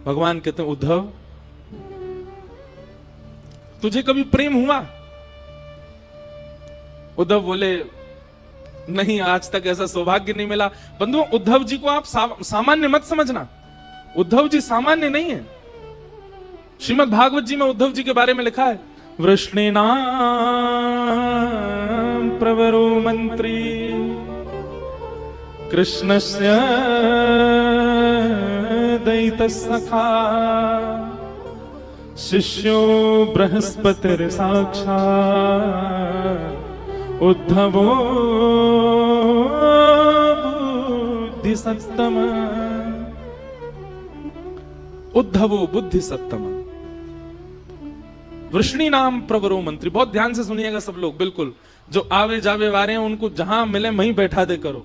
भगवान कहते हैं उद्धव, तुझे कभी प्रेम हुआ? उद्धव बोले नहीं, आज तक ऐसा सौभाग्य नहीं मिला। बंधुओं, उद्धव जी को आप सामान्य मत समझना। उद्धव जी सामान्य नहीं है। श्रीमद् भागवत जी में उद्धव जी के बारे में लिखा है, वृष्णीनाम प्रवरो मंत्री कृष्णस्य दैतसखा शिष्यो बृहस्पतिर साक्षात् उद्धवो बुद्धि सत्तम। उद्धवो बुद्धि सत्तम। वृष्णि नाम प्रवरो मंत्री। बहुत ध्यान से सुनिएगा सब लोग, बिल्कुल जो आवे जावे वारे हैं उनको जहां मिले वहीं बैठा दे करो।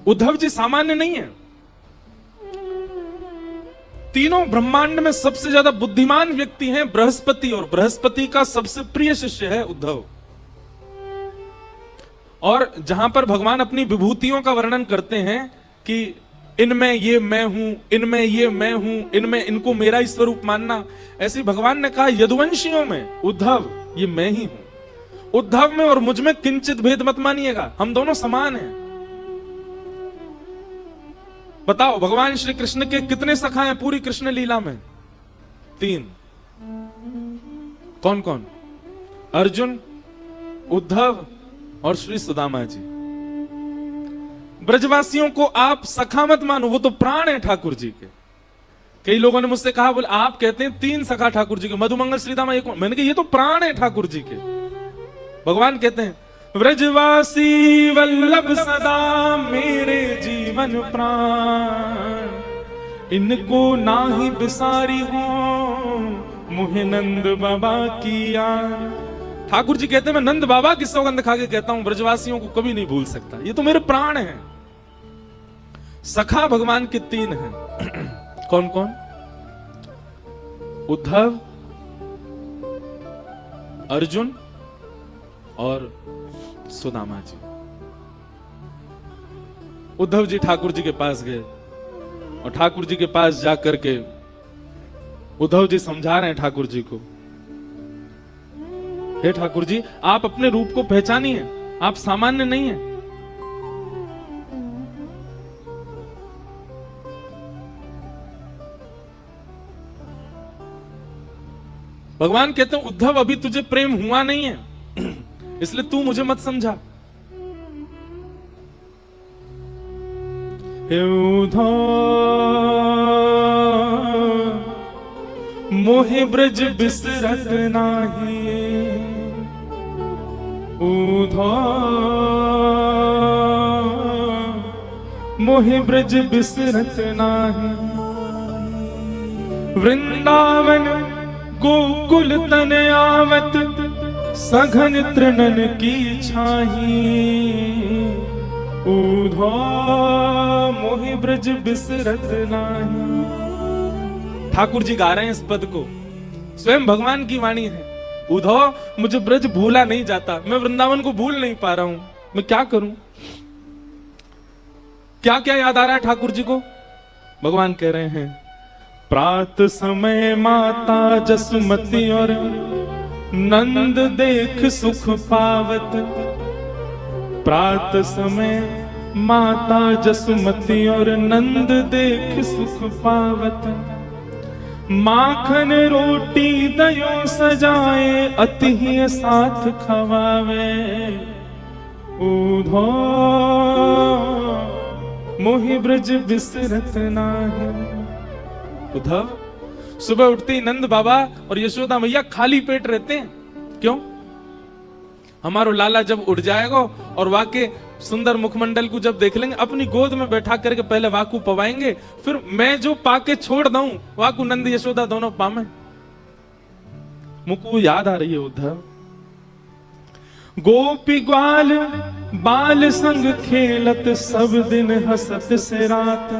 उद्धव जी सामान्य नहीं है। तीनों ब्रह्मांड में सबसे ज्यादा बुद्धिमान व्यक्ति हैं बृहस्पति, और बृहस्पति का सबसे प्रिय शिष्य है उद्धव। और जहां पर भगवान अपनी विभूतियों का वर्णन करते हैं कि इनमें ये मैं हूं, इनमें ये मैं हूं, इनमें इनको मेरा ही स्वरूप मानना, ऐसे भगवान ने कहा यदुवंशियों में उद्धव ये मैं ही हूं। उद्धव में और मुझ में किंचित भेद मत मानिएगा, हम दोनों समान हैं। बताओ भगवान श्री कृष्ण के कितने सखा हैं पूरी कृष्ण लीला में? 3। कौन कौन? अर्जुन, उद्धव और श्री सुदामा जी। ब्रजवासियों को आप सखा मत मानो, वो तो प्राण है ठाकुर जी के। कई लोगों ने मुझसे कहा, बोले आप कहते हैं 3 सखा ठाकुर जी के, मधुमंगल श्रीदामा एक। मैंने कहा ये तो प्राण है ठाकुर जी के। भगवान कहते हैं व्रजवासी वल्लभ सदा मेरे जीवन प्राण, इनको नाही बिसारी हो मुहे नंद बाबा की याद। ठाकुर जी कहते हैं मैं नंद बाबा की सौगंध खा के कहता हूं ब्रजवासियों को कभी नहीं भूल सकता, ये तो मेरे प्राण हैं। सखा भगवान के 3 हैं। कौन कौन? उद्धव, अर्जुन और सुदामा जी। उद्धव जी ठाकुर जी के पास गए और ठाकुर जी के पास जाकर के उद्धव जी समझा रहे हैं ठाकुर जी को, हे ठाकुर जी आप अपने रूप को पहचानिए, आप सामान्य नहीं हैं। भगवान कहते हैं उद्धव अभी तुझे प्रेम हुआ नहीं है, इसलिए तू मुझे मत समझा। उद्धव मोहे ब्रज बिसरत नाही, उद्धव मोहे ब्रज बिसरत नाही। वृंदावन गोकुल तन आवत सघन तृणन की छाही, उद्धव मोहि ब्रज बिसरत नाही। ठाकुर जी गा रहे हैं इस पद को, स्वयं भगवान की वाणी है। उद्धव मुझे ब्रज भूला नहीं जाता, मैं वृंदावन को भूल नहीं पा रहा हूं, मैं क्या करूं? क्या क्या याद आ रहा है ठाकुर जी को? भगवान कह रहे हैं प्रात समय माता जसुमती और नंद देख सुख पावत, प्रात समय माता जसुमती और नंद देख सुख पावत, माखन रोटी दयो सजाए अति ही साथ खवावे, उद्धव मोहि ब्रज बिसरत नाही। उद्धव सुबह उठते ही नंद बाबा और यशोदा मैया खाली पेट रहते हैं। क्यों? हमारो लाला जब उठ जाएगा और वाके सुंदर मुखमंडल को जब देख लेंगे, अपनी गोद में बैठा करके पहले वाकू पवाएंगे, फिर मैं जो पाके छोड़ दूं वाकू नंद यशोदा दोनों पामे। मुझको याद आ रही है उद्धव, गोपी ग्वाल बाल संग खेलत सब दिन हसत से रात,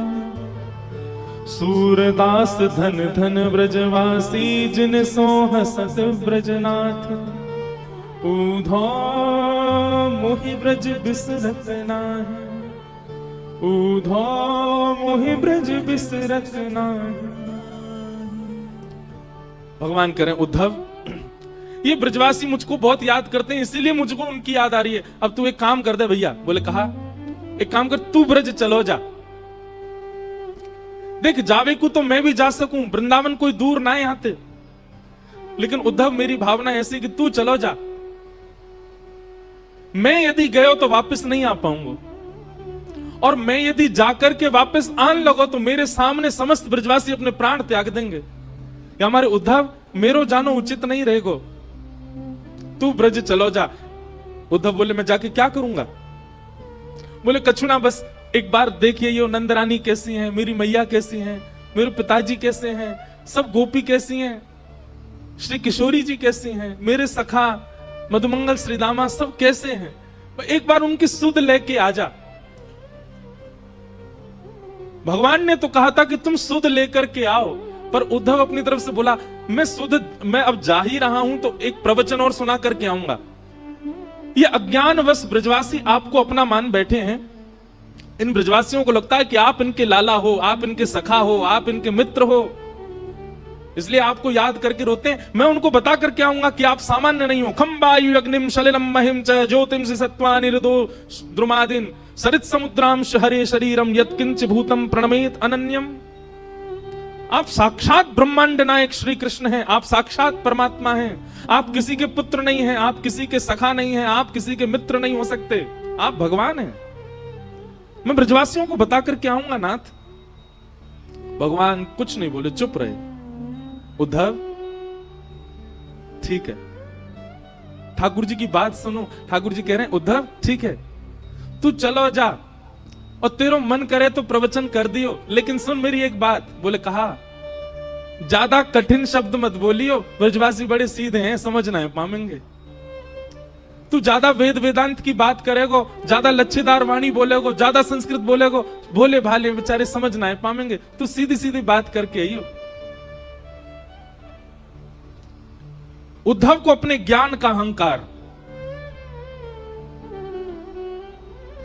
सूरदास धन धन ब्रजवासी जिन सो हसत ब्रजनाथ ऊधो मोहि ब्रज बिसरत नाहि ऊधो मोहि ब्रज बिसरत नाहि। भगवान करें उद्धव, ये ब्रजवासी मुझको बहुत याद करते हैं, इसीलिए मुझको उनकी याद आ रही है। अब तू एक काम कर दे भैया। बोले कहा, एक काम कर, तू ब्रज चलो जा। देख जावे को तो मैं भी जा सकूं, वृंदावन कोई दूर ना है आते, लेकिन उद्धव मेरी भावना ऐसी कि तू चलो जा। मैं यदि गयो तो वापस नहीं आ पाऊंगा, और मैं यदि जाकर के वापस आने लगो तो मेरे सामने समस्त ब्रजवासी अपने प्राण त्याग देंगे। या हमारे उद्धव मेरो जानो उचित नहीं रहेगो, तू ब्रज चलो जा। उद्धव बोले मैं जाके क्या करूंगा? बोले कछु ना, बस एक बार देखिए ये नंदरानी कैसी हैं, मेरी मैया कैसी हैं, मेरे पिताजी कैसे हैं, सब गोपी कैसी हैं, श्री किशोरी जी कैसी हैं, मेरे सखा मधुमंगल श्रीदामा सब कैसे हैं, एक बार उनकी सुध लेके आ जा। भगवान ने तो कहा था कि तुम सुध लेकर के आओ, पर उद्धव अपनी तरफ से बोला मैं अब जा ही रहा हूं तो एक प्रवचन और सुना करके आऊंगा। ये अज्ञानवश ब्रजवासी आपको अपना मान बैठे हैं। इन ब्रजवासियों को लगता है कि आप इनके लाला हो, आप इनके सखा हो, आप इनके मित्र हो, इसलिए आपको याद करके रोते हैं। मैं उनको बता करके आऊंगा कि आप सामान्य नहीं हो। खंबायु अग्निम शलिलम महिम च ज्योतिम सत्वा निरदो द्रुमादिन सरित समुद्राम हरे शरीरम यत्किंच भूतम प्रणमेत अनन्यम। आप साक्षात ब्रह्मांड नायक श्री कृष्ण हैं, आप साक्षात परमात्मा हैं, आप किसी के पुत्र नहीं हैं, आप किसी के सखा नहीं हैं, आप किसी के मित्र नहीं हो सकते, आप भगवान हैं। मैं ब्रजवासियों को बता करके आऊंगा नाथ। भगवान कुछ नहीं बोले, चुप रहे। उद्धव ठीक है, ठाकुर जी की बात सुनो। ठाकुर जी कह रहे हैं उद्धव ठीक है, तू चलो जा, और तेरो मन करे तो प्रवचन कर दियो, लेकिन सुन मेरी एक बात। बोले कहा, ज्यादा कठिन शब्द मत बोलियो, ब्रजवासी बड़े सीधे हैं, समझना है पाएंगे। तू ज्यादा वेद वेदांत की बात करेगो, ज्यादा लच्छेदार वाणी बोलेगो, ज्यादा संस्कृत बोलेगो, भोले भाले बेचारे समझना है पाएंगे। तू सीधी सीधी बात करके आइयो। उद्धव को अपने ज्ञान का अहंकार।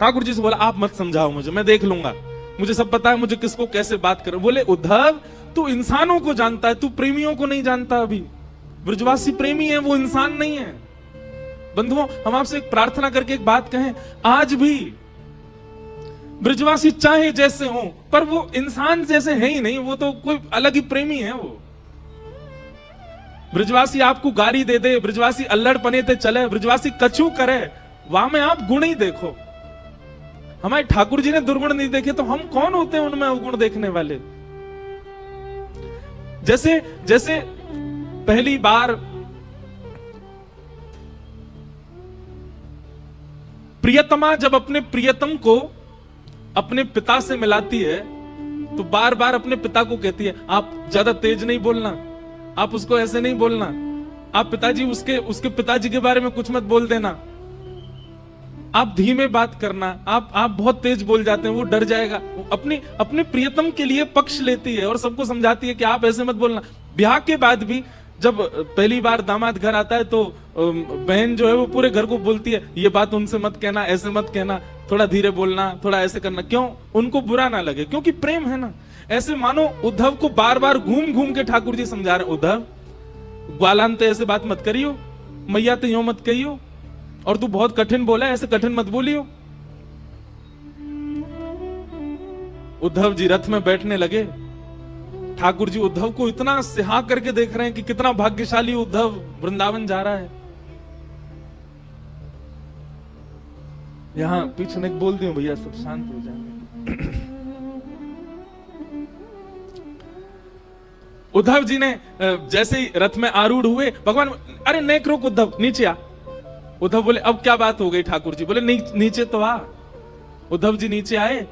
ठाकुर जी से बोला आप मत समझाओ मुझे, मैं देख लूंगा, मुझे सब पता है, मुझे किसको कैसे बात कर। बोले उद्धव तू इंसानों को जानता है, तू प्रेमियों को नहीं जानता। अभी ब्रजवासी प्रेमी है, वो इंसान नहीं है। बंधुओं, हम आपसे एक प्रार्थना करके एक बात कहें, आज भी ब्रजवासी चाहे जैसे हो, पर वो इंसान जैसे है ही नहीं, वो तो कोई अलग ही प्रेमी है। वो ब्रजवासी आपको गाली दे दे, ब्रजवासी अल्लड़ पनेते चले, ब्रजवासी कछु करे, वहां में आप गुण ही देखो। हमारे ठाकुर जी ने दुर्गुण नहीं देखे, तो हम कौन होते हैं उनमें अवगुण देखने वाले। जैसे जैसे पहली बार प्रियतमा जब अपने प्रियतम को अपने पिता से मिलाती है, तो बार बार अपने पिता को कहती है आप ज्यादा तेज नहीं बोलना, आप उसको ऐसे नहीं बोलना, आप पिताजी उसके पिताजी के बारे में कुछ मत बोल देना, आप धीमे बात करना, आप बहुत तेज बोल जाते हैं, वो डर जाएगा। अपने प्रियतम के लिए पक्ष लेती है और सबको समझाती है कि आप ऐसे मत बोलना। ब्याह के बाद भी जब पहली बार दामाद घर आता है तो बहन जो है वो पूरे घर को बोलती है ये बात उनसे मत कहना, ऐसे मत कहना, थोड़ा धीरे बोलना, थोड़ा ऐसे करना। क्यों? उनको बुरा ना लगे, क्योंकि प्रेम है ना। ऐसे मानो उद्धव को बार बार घूम घूम के ठाकुर जी समझा रहे, उद्धव ग्वालांत ऐसे बात मत करियो, मैया तो यूं मत कहियो, और तू बहुत कठिन बोला, ऐसे कठिन मत बोलियो। उद्धव जी रथ में बैठने लगे। ठाकुर जी उद्धव को इतना सिहा करके देख रहे हैं कि कितना भाग्यशाली उद्धव वृंदावन जा रहा है। यहां पीछे ने बोल दियो भैया, सब शांत हो जाए। उद्धव जी ने जैसे ही रथ में आरूढ़ हुए, भगवान अरे नेक रोक उद्धव, नीचे आ। उद्धव बोले अब क्या बात हो गई? ठाकुर जी बोले नीचे तो आ। उद्धव जी नीचे आए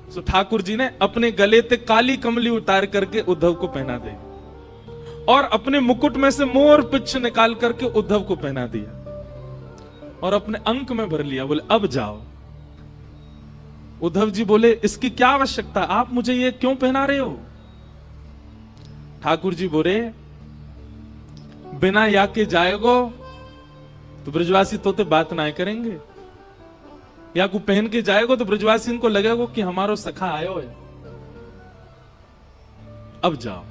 तो ठाकुर जी ने अपने गले से काली कमली उतार करके उद्धव को पहना दी और अपने मुकुट में से मोर पिच्छ निकाल करके उद्धव को पहना दिया और अपने अंक में भर लिया। बोले अब जाओ। उद्धव जी बोले इसकी क्या आवश्यकता, आप मुझे ये क्यों पहना रहे हो? ठाकुर जी बोले बिना या के जाएगो तो ब्रजवासी तोते बात ना करेंगे, या को पहन के जाएगो तो ब्रजवासी इनको लगेगा कि हमारो सखा आयो है, अब जाओ।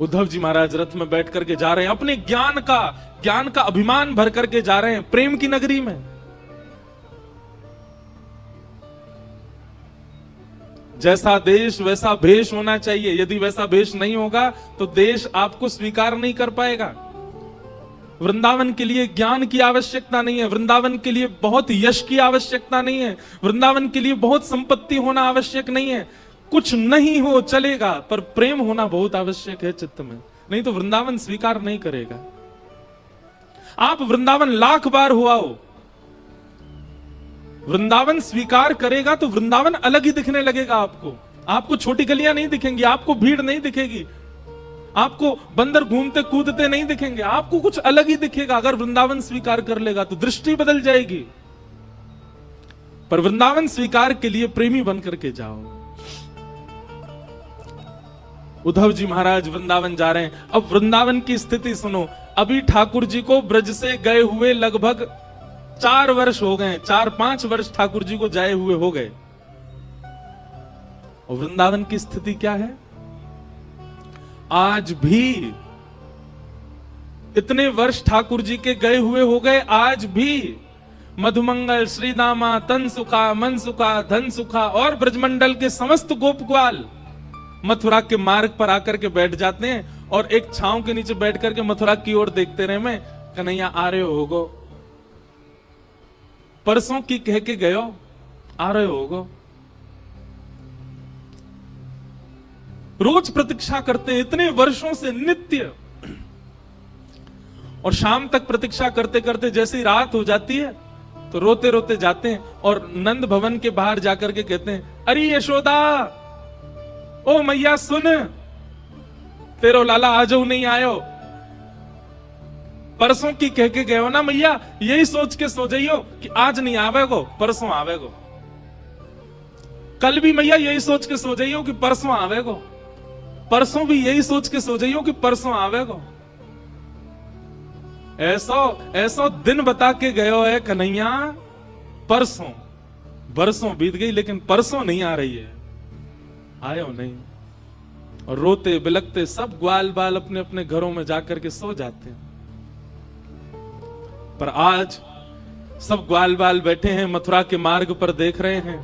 उद्धव जी महाराज रथ में बैठ करके जा रहे हैं, अपने ज्ञान का अभिमान भर करके जा रहे हैं प्रेम की नगरी में। जैसा देश वैसा भेष होना चाहिए, यदि वैसा भेष नहीं होगा तो देश आपको स्वीकार नहीं कर पाएगा। वृंदावन के लिए ज्ञान की आवश्यकता नहीं है, वृंदावन के लिए बहुत यश की आवश्यकता नहीं है, वृंदावन के लिए बहुत संपत्ति होना आवश्यक नहीं है। कुछ नहीं हो चलेगा, पर प्रेम होना बहुत आवश्यक है चित्त में, नहीं तो वृंदावन स्वीकार नहीं करेगा। आप वृंदावन लाख बार हुआ हो, वृंदावन स्वीकार करेगा तो वृंदावन अलग ही दिखने लगेगा आपको। आपको छोटी गलियां नहीं दिखेंगी, आपको भीड़ नहीं दिखेगी, आपको बंदर घूमते कूदते नहीं दिखेंगे, आपको कुछ अलग ही दिखेगा। अगर वृंदावन स्वीकार कर लेगा तो दृष्टि बदल जाएगी। पर वृंदावन स्वीकार के लिए प्रेमी बनकर के जाओ। उद्धव जी महाराज वृंदावन जा रहे हैं। अब वृंदावन की स्थिति सुनो। अभी ठाकुर जी को ब्रज से गए हुए लगभग 4 वर्ष हो गए, 4-5 वर्ष ठाकुर जी को जाए हुए हो गए। और वृंदावन की स्थिति क्या है? आज भी इतने वर्ष ठाकुर जी के गए हुए हो गए, आज भी मधुमंगल, श्रीदामा, तन सुखा, मन सुखा, धन सुखा और ब्रजमंडल के समस्त गोप ग्वाल मथुरा के मार्ग पर आकर के बैठ जाते हैं और एक छांव के नीचे बैठ करके मथुरा की ओर देखते रहे। मैं कन्हैया आ रहे होगो, परसों की कह के गयो, आ रहे होगो। रोज प्रतीक्षा करते हैं इतने वर्षों से नित्य, और शाम तक प्रतीक्षा करते करते जैसे ही रात हो जाती है तो रोते रोते जाते हैं और नंद भवन के बाहर जाकर के कहते हैं, अरे यशोदा, ओ मैया सुन, तेरो लाला आजो नहीं आयो। परसों की कह के गए हो ना मैया, यही सोच के सो जाइयो कि आज नहीं आवेगो, परसों आवेगो। कल भी मैया यही सोच के सो जाइयो कि परसों आवेगो, परसों भी यही सोच के सो जाइयो कि परसों आवेगो। ऐसो दिन बता के गयो है कन्हैया, परसों बरसों बीत गई लेकिन परसों नहीं आ रही है, आयो नहीं। और रोते बिलखते सब ग्वाल बाल अपने अपने घरों में जाकर के सो जाते हैं। पर आज सब ग्वाल बाल बैठे हैं मथुरा के मार्ग पर देख रहे हैं।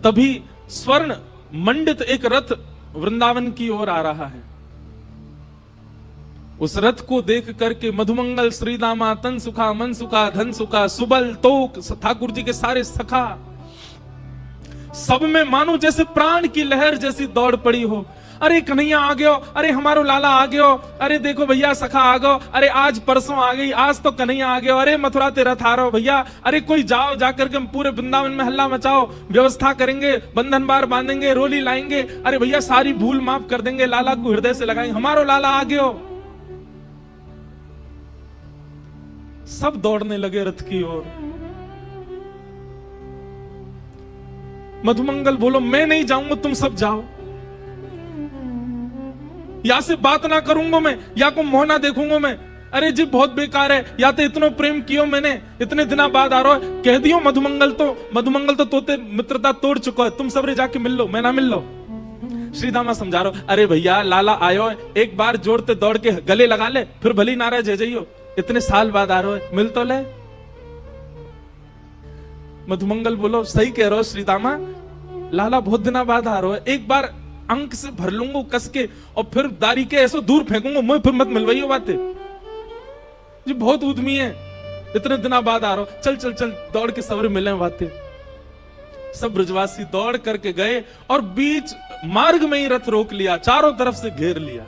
तभी स्वर्ण मंडित एक रथ वृंदावन की ओर आ रहा है। उस रथ को देख करके मधुमंगल, श्रीदामा, तन सुखा, मन सुखा, धन सुखा, सुबल, तोक, ठाकुर जी के सारे सखा, सब में मानो जैसे प्राण की लहर जैसी दौड़ पड़ी हो। अरे कन्हैया आ गयो, अरे हमारो लाला आ गयो, अरे देखो भैया सखा आ गयो, अरे आज परसों आ गई, आज तो कन्हैया आ गयो, अरे मथुरा ते रथ आ रहा भैया, अरे कोई जाओ, जाकर के हम पूरे वृंदावन में हल्ला मचाओ, व्यवस्था करेंगे, बंधन बार बांधेंगे, रोली लाएंगे, अरे भैया सारी भूल माफ कर देंगे, लाला को हृदय से लगाएंगे, हमारो लाला आ गयो। सब दौड़ने लगे रथ की ओर। मधुमंगल बोलो, मैं नहीं जाऊंगा, तुम सब जाओ, या से बात ना करूंगा मैं, या को मुंह ना देखूंगा मैं। अरे जी बहुत बेकार है, या तो इतना प्रेम कियो मैंने, इतने दिना बाद आ रहा है, कह दियो मधुमंगल तो तोते मित्रता तोड़ चुका है, तुम सबरे जाके मिल लो, मैं ना मिल लो। श्रीदामा समझा रहा, अरे भैया लाला आयो, एक बार जोड़ते दौड़ के गले लगा ले, फिर भली नाराज है जाइयो, इतने साल बाद आ रहा है, मिल तो ले। मधुमंगल बोलो, सही कह रहे हो श्रीदामा, लाला बहुत दिना बाद आ रहा है, एक बार अंक से भर लूंगा कस के और फिर दारी के ऐसे दूर फेंकूंगा, मुझे फिर मत मिलवाइयो बातें जी, बहुत उद्यमी है, इतने दिना बाद आ रहा हो, चल चल चल दौड़ के सवरे मिले बातें। सब ब्रजवासी दौड़ करके गए और बीच मार्ग में ही रथ रोक लिया, चारों तरफ से घेर लिया।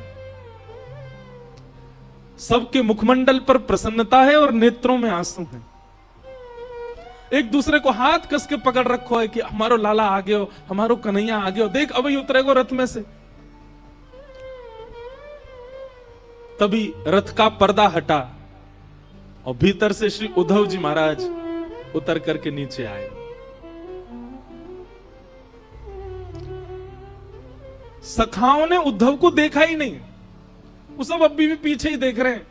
सबके मुखमंडल पर प्रसन्नता है और नेत्रों में आंसू है। एक दूसरे को हाथ कस के पकड़ रखो है कि हमारो लाला आ गयो, हमारो कन्हैया आ गयो, देख अभी उतरेगो रथ में से। तभी रथ का पर्दा हटा और भीतर से श्री उद्धव जी महाराज उतर करके नीचे आए। सखाओं ने उद्धव को देखा ही नहीं, वो सब अभी भी पीछे ही देख रहे हैं।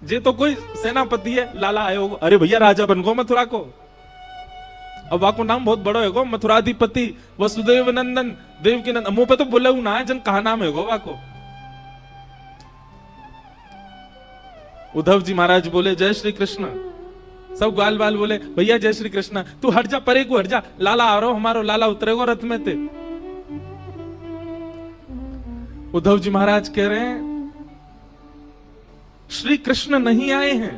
जे तो कोई सेनापति है, लाला आयो, अरे भैया राजा बन गो मथुरा को। अब वाको नाम बहुत बड़ो है गो, मथुराधिपति वसुदेव नंदन देवकी नंदन, मुंह पे तो बोले ना है, जन कहा नाम है गो वाको। उद्धव जी महाराज बोले जय श्री कृष्ण। सब ग्वाल बाल बोले भैया जय श्री कृष्ण, तू हट जा, परे को हट जा, लाला आ रहा हमारो, लाला उतरेगो रथ में ते। उद्धव जी महाराज कह रहे हैं श्री कृष्ण नहीं आए हैं,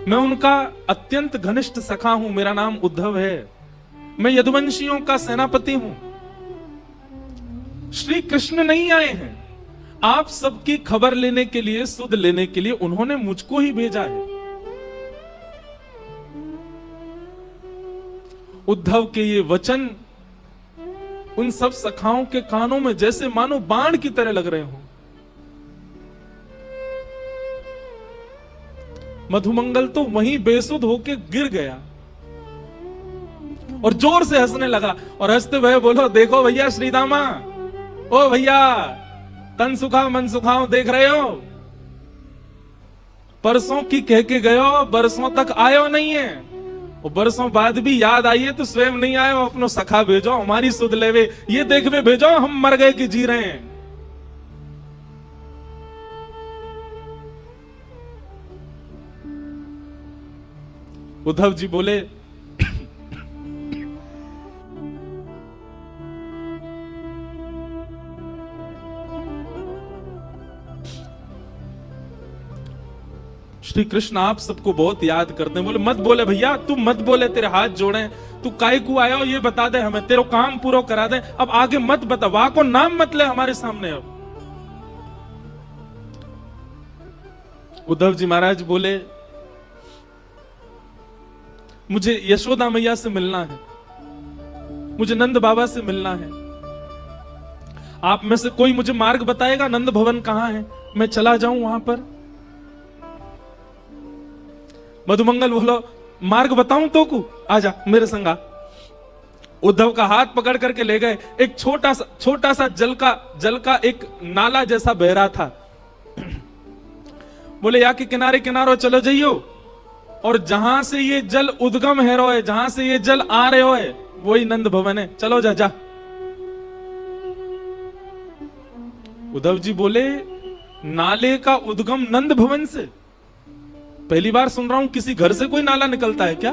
मैं उनका अत्यंत घनिष्ठ सखा हूं, मेरा नाम उद्धव है, मैं यदुवंशियों का सेनापति हूं। श्री कृष्ण नहीं आए हैं, आप सबकी खबर लेने के लिए, सुध लेने के लिए उन्होंने मुझको ही भेजा है। उद्धव के ये वचन उन सब सखाओं के कानों में जैसे मानो बाण की तरह लग रहे हो। मधुमंगल तो वहीं बेसुध होके गिर गया और जोर से हंसने लगा, और हंसते हुए बोलो देखो भैया श्रीदामा, ओ भैया तन सुखा मन सुखाओ, देख रहे हो परसों की कह के गयो, बरसों तक आयो नहीं है, और बरसों बाद भी याद आई है तो स्वयं नहीं आए, अपनो सखा भेजो, हमारी सुध लेवे, ये देखवे भेजो हम मर गए कि जी रहे हैं। उद्धव जी बोले श्री कृष्ण आप सबको बहुत याद करते हैं। बोले मत बोले भैया, तू मत बोले, तेरे हाथ जोड़े, तू काय को आया हो ये बता दे हमें, तेरे काम पूरा करा दे, अब आगे मत बता, वाह को नाम मत ले हमारे सामने। अब उद्धव जी महाराज बोले मुझे यशोदा मैया से मिलना है, मुझे नंद बाबा से मिलना है, आप में से कोई मुझे मार्ग बताएगा, नंद भवन कहां है, मैं चला जाऊं वहां पर। मधुमंगल बोलो मार्ग बताऊं तो को, आजा मेरे संगा। उद्धव का हाथ पकड़ करके ले गए, एक छोटा सा जल का एक नाला जैसा बह रहा था। बोले या के किनारे किनारो चलो जाइयो, और जहां से ये जल उद्गम है रो है, जहां से ये जल आ रहे हो है, वही नंद भवन है, चलो जा जा। उद्धव जी बोले नाले का उद्गम नंद भवन से? पहली बार सुन रहा हूं, किसी घर से कोई नाला निकलता है क्या?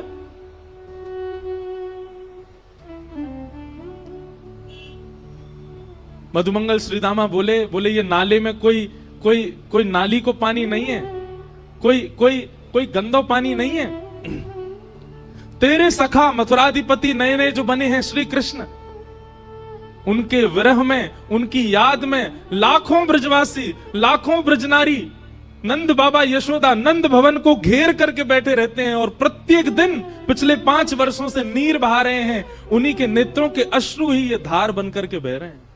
मधुमंगल श्रीदामा बोले ये नाले में कोई नाली को पानी नहीं है, कोई गंदो पानी नहीं है। तेरे सखा मथुराधिपति नए नए जो बने हैं श्री कृष्ण, उनके विरह में, उनकी याद में लाखों ब्रजवासी, लाखों ब्रजनारी नंद बाबा यशोदा नंद भवन को घेर करके बैठे रहते हैं, और प्रत्येक दिन पिछले 5 वर्षों से नीर बहा रहे हैं, उन्हीं के नेत्रों के अश्रु ही ये धार बनकर के बह रहे हैं।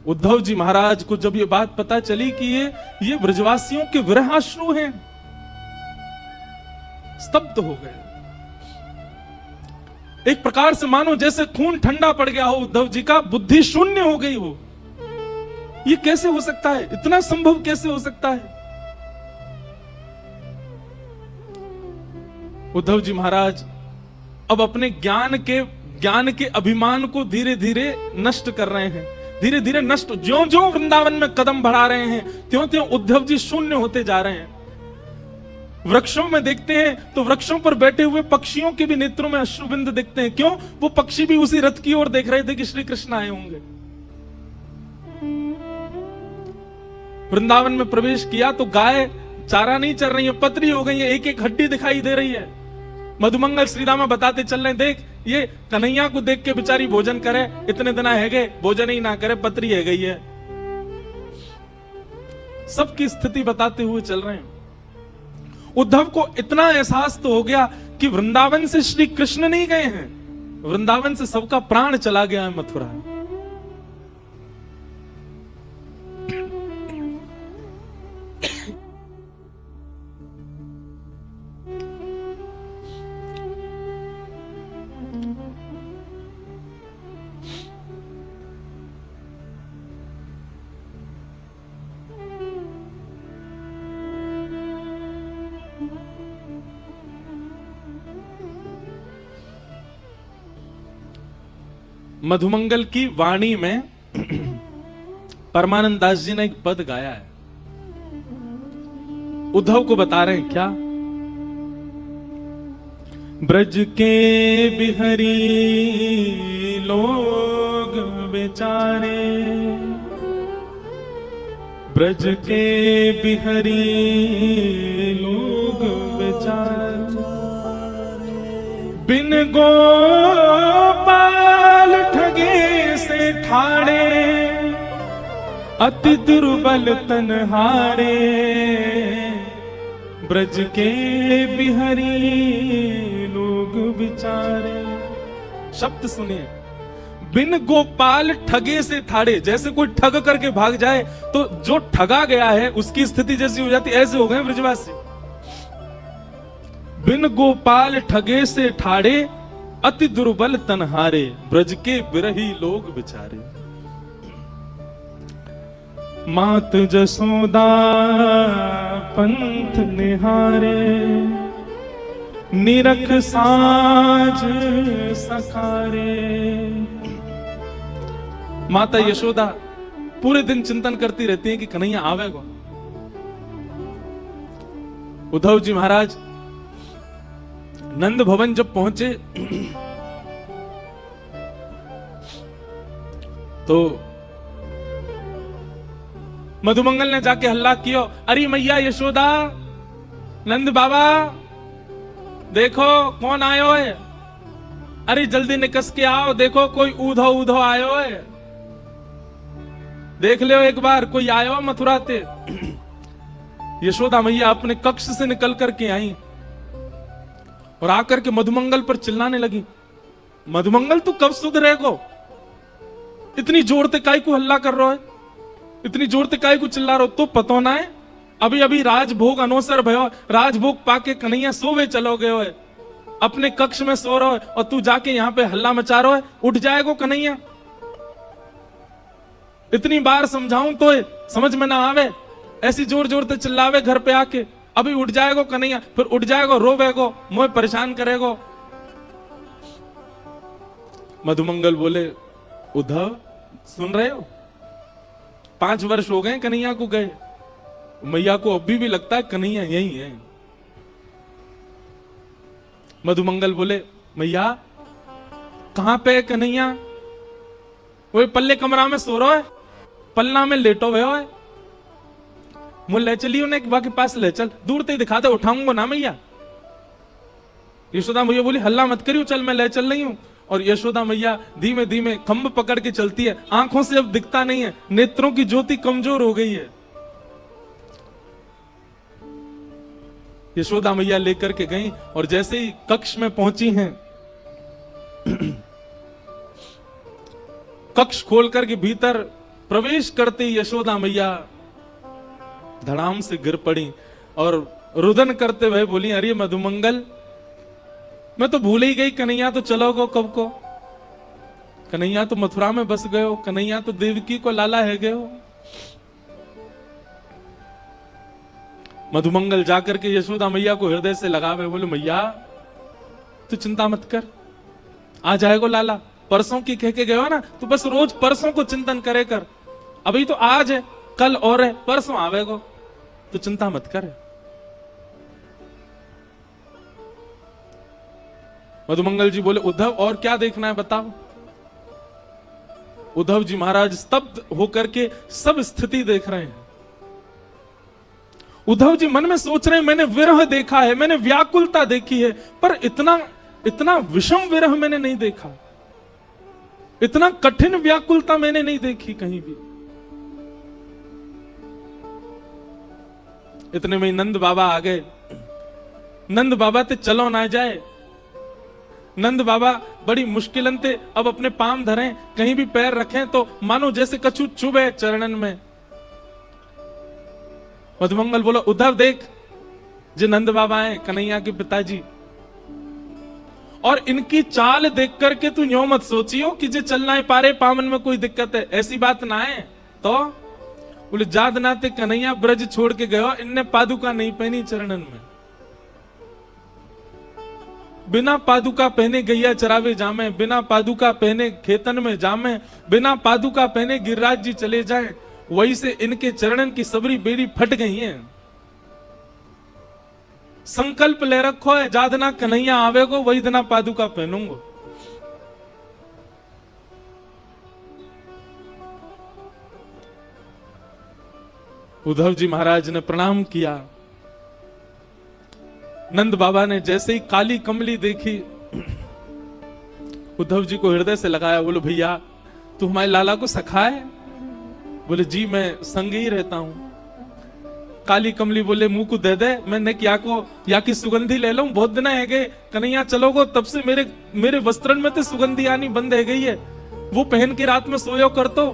उद्धव जी महाराज को जब ये बात पता चली कि ये ब्रजवासियों के विरहाश्रु हैं, स्तब्ध हो गए। एक प्रकार से मानो जैसे खून ठंडा पड़ गया हो उद्धव जी का, बुद्धि शून्य हो गई हो। ये कैसे हो सकता है, इतना संभव कैसे हो सकता है? उद्धव जी महाराज अब अपने ज्ञान के अभिमान को धीरे धीरे नष्ट कर रहे हैं, धीरे धीरे नष्ट, ज्यों ज्यों वृंदावन में कदम बढ़ा रहे हैं, त्यों त्यों उद्धव जी शून्य होते जा रहे हैं। वृक्षों में देखते हैं तो वृक्षों पर बैठे हुए पक्षियों के भी नेत्रों में अश्रुबिंद दिखते हैं। क्यों? वो पक्षी भी उसी रथ की ओर देख रहे थे कि श्री कृष्ण आए होंगे। वृंदावन में प्रवेश किया तो गाय चारा नहीं चल रही है, पतरी हो गई है, एक एक हड्डी दिखाई दे रही है। मधुमंगल श्रीदामा बताते चल रहे, देख ये कन्हैया को देख के बेचारी भोजन करे, इतने दिन है गए भोजन ही ना करे, पतरी है गई है। सबकी स्थिति बताते हुए चल रहे हैं। उद्धव को इतना एहसास तो हो गया कि वृंदावन से श्री कृष्ण नहीं गए हैं, वृंदावन से सबका प्राण चला गया है मथुरा। मधुमंगल की वाणी में परमानंद दास जी ने एक पद गाया है, उद्धव को बता रहे हैं क्या। ब्रज के बिहरी लोग बेचारे, ब्रज के बिहरी लोग बेचारे, बिन गोपाल ठगे से ठाड़े, अति दुर्बल तनहारे, ब्रज के बिहरी लोग बिचारे। शब्द सुनिए, बिन गोपाल ठगे से ठाड़े, जैसे कोई ठग करके भाग जाए तो जो ठगा गया है उसकी स्थिति जैसी हो जाती, ऐसे हो गए ब्रजवासी। बिन गोपाल ठगे से ठाड़े, अति दुर्बल तनहारे, ब्रज के बिरही लोग बिचारे। मात जसोदा पंथ निहारे, निरख साज सखारे। माता यशोदा पूरे दिन चिंतन करती रहती है कि कन्हैया आवेगा। उद्धव जी महाराज नंद भवन जब पहुंचे तो मधुमंगल ने जाके हल्ला किया, अरे मैया यशोदा, नंद बाबा देखो कौन आयो है, अरे जल्दी निकस के आओ, देखो कोई ऊधो ऊधो आयो है, देख लो एक बार कोई आयो मथुरा ते। यशोदा मैया अपने कक्ष से निकल करके आई और आकर के मधुमंगल पर चिल्लाने लगी, मधुमंगल तू कब सुधरेगो, इतनी जोर से काय को हल्ला कर रहा है, इतनी जोर से काय को चिल्ला रहा हो, तो पतो ना है अभी अभी राजभोग अनोसर भयो, राजभोग पाके कन्हैया सोवे चलो गयो है, अपने कक्ष में सो रहा है और तू जाके यहाँ पे हल्ला मचा रहा है, उठ जाएगो कन्हैया। इतनी बार समझाऊं तो समझ में ना आवे, ऐसी जोर जोर से चिल्लावे घर पे आके, अभी उठ जाएगो कन्हैया, फिर उठ जाएगो रोवेगो, मुझे परेशान करेगो। मधुमंगल बोले, उद्धव सुन रहे हो, 5 वर्ष हो गए कन्हैया को गए, मैया को अभी भी लगता है कन्हैया यही है। मधुमंगल बोले, मैया कहां पे है कन्हैया, वो पल्ले कमरा में सो रहा है, पलना में लेटो हुए है, मुझे ले चलियो ने के पास ले चल, दूर से दिखाते उठाऊंगा ना मैया। यशोदा मैया बोली, हल्ला मत करियो, चल मैं ले चल रही हूं। और यशोदा मैया धीमे धीमे खंभ पकड़ के चलती है, आंखों से अब दिखता नहीं है, नेत्रों की ज्योति कमजोर हो गई है। यशोदा मैया लेकर के गई और जैसे ही कक्ष में पहुंची हैं, कक्ष खोल करके भीतर प्रवेश करते ही यशोदा मैया धड़ाम से गिर पड़ी और रुदन करते हुए बोली, अरे मधुमंगल, मैं तो भूल ही गई, कन्हैया तो चलोगो कब को, कन्हैया तो मथुरा में बस गए हो, कन्हैया तो देवकी को लाला है गए हो। मधुमंगल जाकर के यशोदा मैया को हृदय से लगावे, बोले, मैया तू चिंता मत कर, आ जाएगो लाला, परसों की कह के गए हो ना, तू बस रोज परसों को चिंतन करे कर, अभी तो आज है, कल और है, परसों आवेगो, तू चिंता मत कर। मधुमंगल जी बोले, उद्धव और क्या देखना है बताओ। उद्धव जी महाराज स्तब्ध होकर के सब स्थिति देख रहे हैं। उद्धव जी मन में सोच रहे हैं, मैंने विरह देखा है, मैंने व्याकुलता देखी है, पर इतना विषम विरह मैंने नहीं देखा, इतना कठिन व्याकुलता मैंने नहीं देखी कहीं भी। इतने में नंद बाबा आ गए। नंद बाबा ते चलो ना जाए, नंद बाबा बड़ी मुश्किलन ते अब अपने पांव धरें, कहीं भी पैर रखें तो मानो जैसे कछु चुभे चरणन में। मधुमंगल बोला, उद्धव देख, जो नंद बाबा हैं कन्हैया के पिताजी, और इनकी चाल देख करके तू यूं मत सोचियो कि जो चलना है पारे पावन में कोई दिक्कत है, ऐसी बात ना है। तो बोले, जाद नाते कन्हैया ब्रज छोड़ के गयो, इनने पादुका नहीं पहनी चरणन में। बिना पादुका पहने गैया चरावे जामे, बिना पादुका पहने खेतन में जामे, बिना पादुका पहने गिरिराज जी चले जाए, वही से इनके चरणन की सबरी बेड़ी फट गई है। संकल्प ले रखो है, जादना कन्हैया आवेगो वही दिना पादुका पहनूंगो। उद्धव जी महाराज ने प्रणाम किया। नंद बाबा ने जैसे ही काली कमली देखी, उद्धव जी को हृदय से लगाया। बोलो भैया तू हमारे लाला को सखा है? बोले जी मैं संग ही रहता हूं। काली कमली बोले मुंह को दे दे, मैंने क्या को या की सुगंधी ले लूं, बहुत दिन है गए कन्हैया चलोगो तब से मेरे वस्त्रन में तो सुगंधी आनी बंद है गई है, वो पहन के रात में सोयो कर तो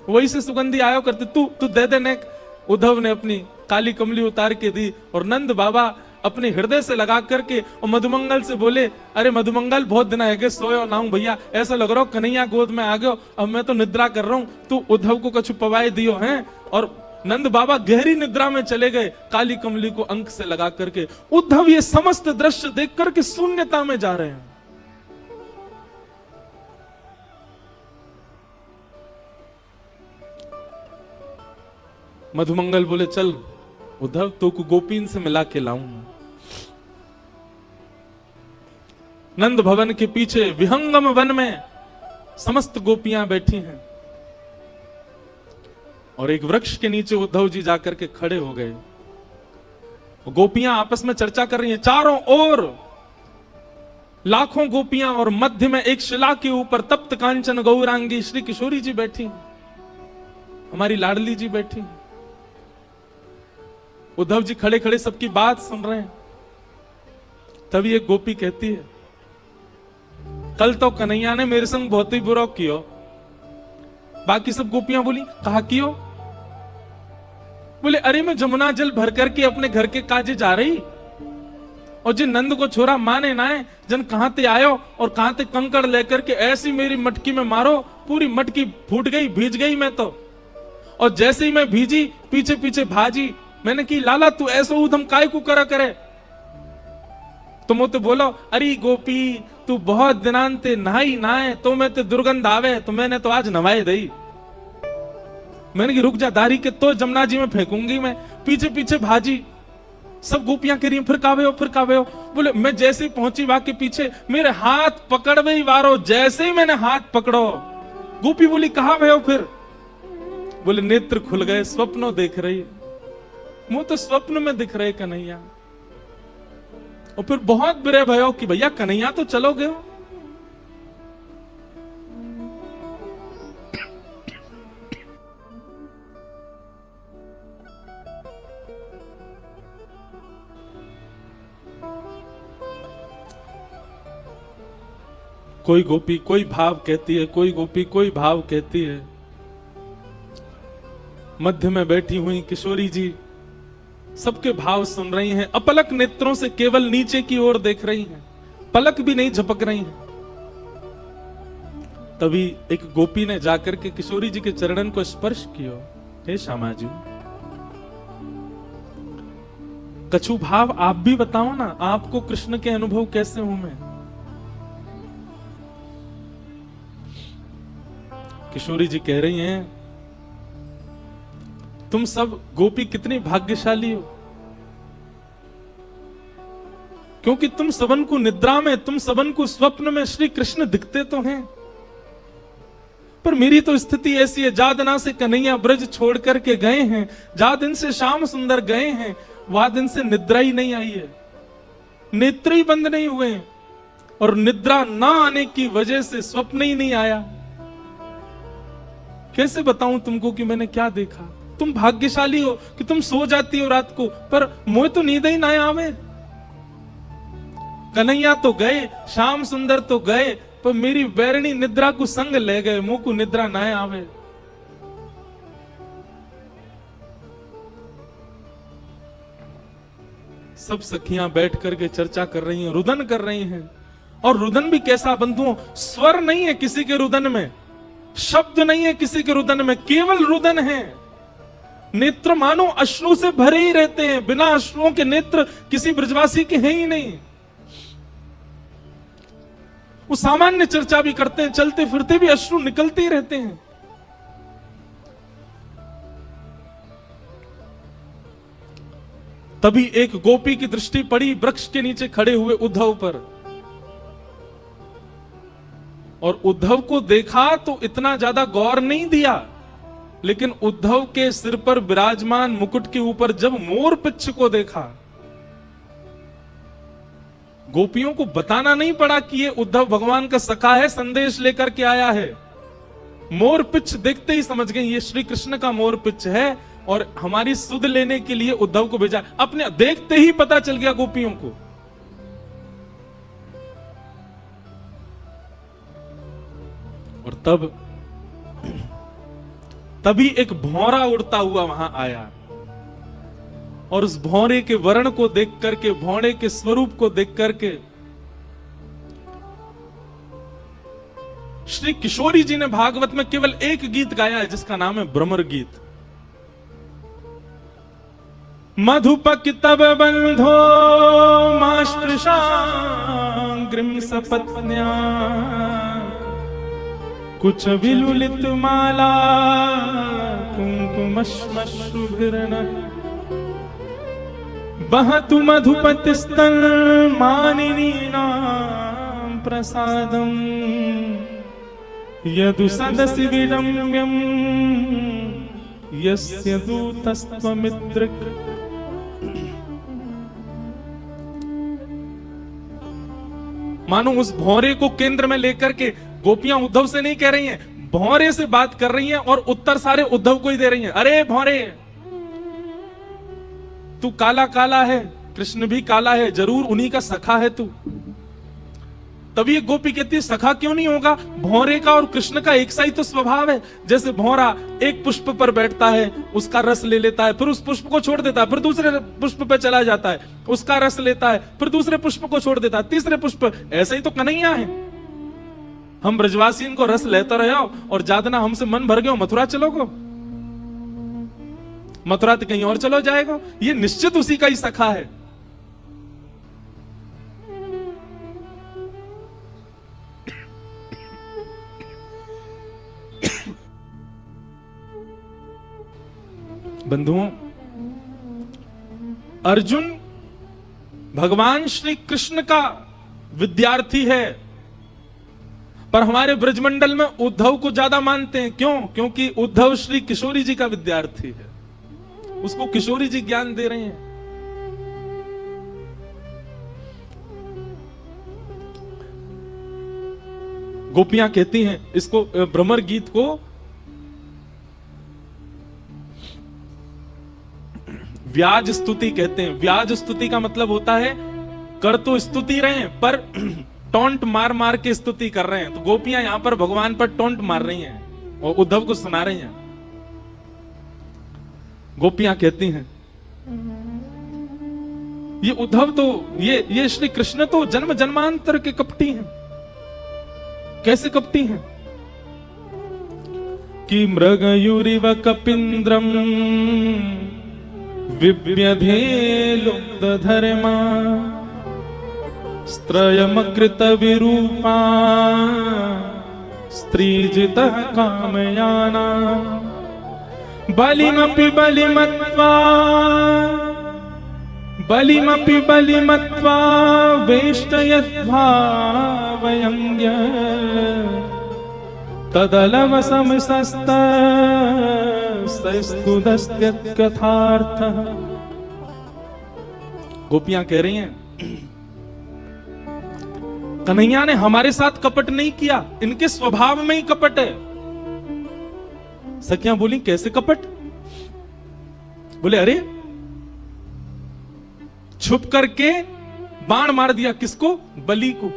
वही से सुगंधी आयो करते, तू दे दे नेक। उद्धव ने अपनी काली कमली उतार के दी और नंद बाबा अपने हृदय से लगा करके और मधुमंगल से बोले अरे मधुमंगल बहुत दिन है गए सोयो ना हूं भैया, ऐसा लग रहा हो कन्हैया गोद में आ गयो, अब मैं तो निद्रा कर रहा हूं, तू उद्धव को कछु पवाए दियो है। और नंद बाबा गहरी निद्रा में चले गए काली कमली को अंक से लगा करके। उद्धव ये समस्त दृश्य देख करके शून्यता में जा रहे हैं। मधुमंगल बोले चल उद्धव तो को गोपीन से मिला के लाऊंगा। नंद भवन के पीछे विहंगम वन में समस्त गोपियां बैठी हैं और एक वृक्ष के नीचे उद्धव जी जाकर के खड़े हो गए। गोपियां आपस में चर्चा कर रही हैं, चारों ओर लाखों गोपियां और मध्य में एक शिला के ऊपर तप्त कांचन गौरांगी श्री किशोरी जी बैठी हैं, हमारी लाडली जी बैठी हैं। उद्धव जी खड़े खड़े सबकी बात सुन रहे हैं। तभी एक गोपी कहती है कल तो कन्हैया ने मेरे संग बहुत ही बुरा किया। बाकी सब गोपियां बोली कहा कियो? बोले अरे मैं जमुना जल भर करके अपने घर के काजे जा रही और जिन नंद को छोरा माने ना है, जन कहां ते आयो और कहां ते कंकड़ लेकर के ऐसी मेरी मटकी में मारो, पूरी मटकी फूट गई, भीज गई मैं तो। और जैसे ही मैं भीजी पीछे पीछे भाजी, मैंने की लाला तू ऐसा उधम काय को करा करे? तुम तो बोलो अरे गोपी तू बहुत दिनांते नहाई नहाए तो मैं ते दुर्गंध आवे, तो मैंने तो आज नवाए दई। मैंने की रुक जा दारी के तो जमुना जी में फेंकूंगी मैं। पीछे पीछे भाजी, सब गोपियां कह रही फिर कावे हो फिर कावे हो। बोले मैं जैसे ही पहुंची वहां के पीछे मेरे हाथ पकड़ गई वारो, जैसे ही मैंने हाथ पकड़ो गोपी बोली कहा भय हो फिर? बोले नेत्र खुल गए, स्वप्नों देख रही, मुंह तो स्वप्न में दिख रहे कन्हैया। और फिर बहुत बुरे भयो कि भैया कन्हैया तो चलो गए। कोई गोपी कोई भाव कहती है, कोई गोपी कोई भाव कहती है। मध्य में बैठी हुई किशोरी जी सबके भाव सुन रही हैं, अपलक नेत्रों से केवल नीचे की ओर देख रही हैं, पलक भी नहीं झपक रही हैं। तभी एक गोपी ने जाकर के किशोरी जी के चरणन को स्पर्श किया। हे श्यामा जी, कछु भाव आप भी बताओ ना, आपको कृष्ण के अनुभव कैसे हूं मैं? किशोरी जी कह रही हैं तुम सब गोपी कितनी भाग्यशाली हो, क्योंकि तुम सबन को निद्रा में, तुम सबन को स्वप्न में श्री कृष्ण दिखते तो हैं। पर मेरी तो स्थिति ऐसी है, जा दिना से कन्हैया ब्रज छोड़ करके गए हैं, जा दिन से श्याम सुंदर गए हैं, वह दिन से निद्रा ही नहीं आई है, नेत्र ही बंद नहीं हुए हैं, और निद्रा ना आने की वजह से स्वप्न ही नहीं आया। कैसे बताऊं तुमको कि मैंने क्या देखा? तुम भाग्यशाली हो कि तुम सो जाती हो रात को, पर मुझे तो नींद ही ना आवे। कन्हैया तो गए, श्याम सुंदर तो गए, पर मेरी बैरणी निद्रा को संग ले गए, मुंह को निद्रा ना आवे। सब सखियां बैठ करके चर्चा कर रही हैं, रुदन कर रही हैं। और रुदन भी कैसा बंधुओं, स्वर नहीं है किसी के रुदन में, शब्द नहीं है किसी के रुदन में, केवल रुदन है। नेत्र मानो अश्रु से भरे ही रहते हैं, बिना अश्रुओं के नेत्र किसी ब्रजवासी के हैं ही नहीं। वो सामान्य चर्चा भी करते हैं, चलते फिरते भी अश्रु निकलते ही रहते हैं। तभी एक गोपी की दृष्टि पड़ी वृक्ष के नीचे खड़े हुए उद्धव पर, और उद्धव को देखा तो इतना ज्यादा गौर नहीं दिया, लेकिन उद्धव के सिर पर विराजमान मुकुट के ऊपर जब मोर पिच्छ को देखा, गोपियों को बताना नहीं पड़ा कि ये उद्धव भगवान का सखा है, संदेश लेकर के आया है। मोर पिच्छ देखते ही समझ गए ये श्री कृष्ण का मोर पिच्छ है, और हमारी सुध लेने के लिए उद्धव को भेजा। अपने देखते ही पता चल गया गोपियों को। और तभी एक भौरा उड़ता हुआ वहां आया, और उस भौरे के वर्ण को देख करके, भौरे के स्वरूप को देख करके श्री किशोरी जी ने भागवत में केवल एक गीत गाया है, जिसका नाम है भ्रमर गीत। मधुपकितव बंधो माश्पृशाग्रिम सपत्न्या कुछ विलुलित माला कुंकुमश्मश्रुभिर्न बहतु मधुपतिस्तन मानिनीनां प्रसादं यदु सदसि विडम्यं यस्य दूतस्त्वमिद्रिक। मानो उस भौरे को केंद्र में लेकर के गोपियां उद्धव से नहीं कह रही हैं, भौरे से बात कर रही हैं, और उत्तर सारे उद्धव को ही दे रही हैं। अरे भौरे, तू काला काला है, कृष्ण भी काला है, जरूर उन्हीं का सखा है तू। तभी एक गोपी कहती है सखा क्यों नहीं होगा, भौरे का और कृष्ण का एक सा ही तो स्वभाव है। जैसे भौरा एक पुष्प पर बैठता है, उसका रस ले लेता है, फिर उस पुष्प को छोड़ देता है, फिर दूसरे पुष्प पर चला जाता है, उसका रस लेता है, फिर दूसरे पुष्प को छोड़ देता है, तीसरे पुष्प। ऐसे ही तो कन्हैया है। हम ब्रजवासियों को रस लेता रहे और ज्यादा ना हमसे मन भर गयो, मथुरा चलोगो, मथुरा तो कहीं और चलो जाएगा। ये निश्चित उसी का ही सखा है। बंधुओं, अर्जुन भगवान श्री कृष्ण का विद्यार्थी है, पर हमारे ब्रजमंडल में उद्धव को ज्यादा मानते हैं। क्यों? क्योंकि उद्धव श्री किशोरी जी का विद्यार्थी है, उसको किशोरी जी ज्ञान दे रहे हैं। गोपियां कहती हैं इसको, भ्रमर गीत को व्याज स्तुति कहते हैं। व्याज स्तुति का मतलब होता है कर तो स्तुति रहे हैं, पर टोंट मार मार के स्तुति कर रहे हैं। तो गोपियां यहां पर भगवान पर टोंट मार रही हैं और उद्धव को सुना रही हैं। गोपियां कहती हैं ये उद्धव तो, ये श्री कृष्ण तो जन्म जन्मांतर के कपटी हैं। कैसे कपटी हैं? कि मृगयुरिव कपिंद्रम विव्यधे लुब्ध धर्मा स्त्रयमकृत विरूपा स्त्रीजितः कामयाना बलिमपि बलिमत्वा वेष्टयद्भावयङ्ग्य तदलवसमसस्तस्तुदस्त्यकथार्थः। गोपियां कह रही हैं कन्हैया ने हमारे साथ कपट नहीं किया, इनके स्वभाव में ही कपट है। सखियां बोली कैसे कपट? बोले अरे छुप करके बाण मार दिया। किसको? बलि को,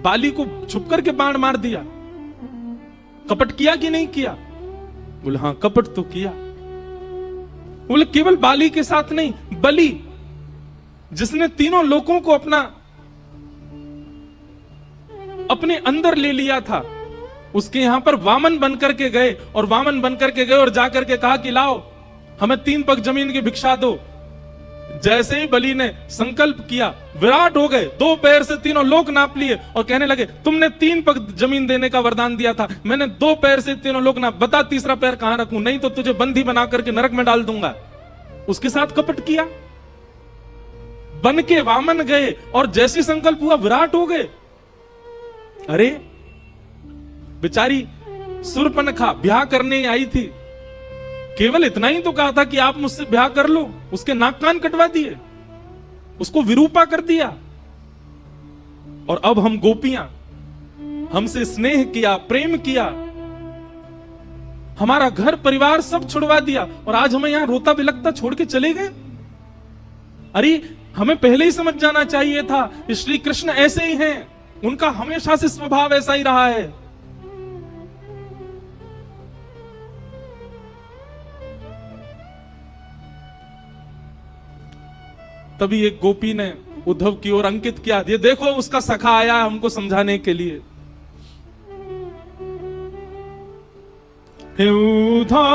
बाली को छुप करके बाण मार दिया। कपट किया कि नहीं किया? बोले हाँ कपट तो किया। बोले केवल बाली के साथ नहीं, बलि जिसने तीनों लोगों को अपने अंदर ले लिया था, उसके यहां पर वामन बनकर के गए, और वामन बनकर के गए और जाकर के कहा कि लाओ हमें 3 पग जमीन की भिक्षा दो। जैसे ही बलि ने संकल्प किया, विराट हो गए, 2 पैर से तीनों लोक नाप लिए और कहने लगे, तुमने 3 पग जमीन देने का वरदान दिया था, मैंने 2 पैर से तीनों लोक नाप, बता तीसरा पैर कहां रखूं, नहीं तो तुझे बंदी बना करके नरक में डाल दूंगा। उसके साथ कपट किया, बन के वामन गए और जैसी संकल्प हुआ विराट हो गए। अरे बेचारी शूर्पणखा ब्याह करने आई थी, केवल इतना ही तो कहा था कि आप मुझसे ब्याह कर लो, उसके नाक कान कटवा दिए, उसको विरूपा कर दिया। और अब हम गोपियां, हमसे स्नेह किया, प्रेम किया, हमारा घर परिवार सब छुड़वा दिया और आज हमें यहां रोता बिलखता छोड़ के चले गए। अरे हमें पहले ही समझ जाना चाहिए था, श्री कृष्ण ऐसे ही हैं, उनका हमेशा से स्वभाव ऐसा ही रहा है। तभी एक गोपी ने उद्धव की ओर अंकित किया, ये देखो उसका सखा आया हमको समझाने के लिए। हे उद्धव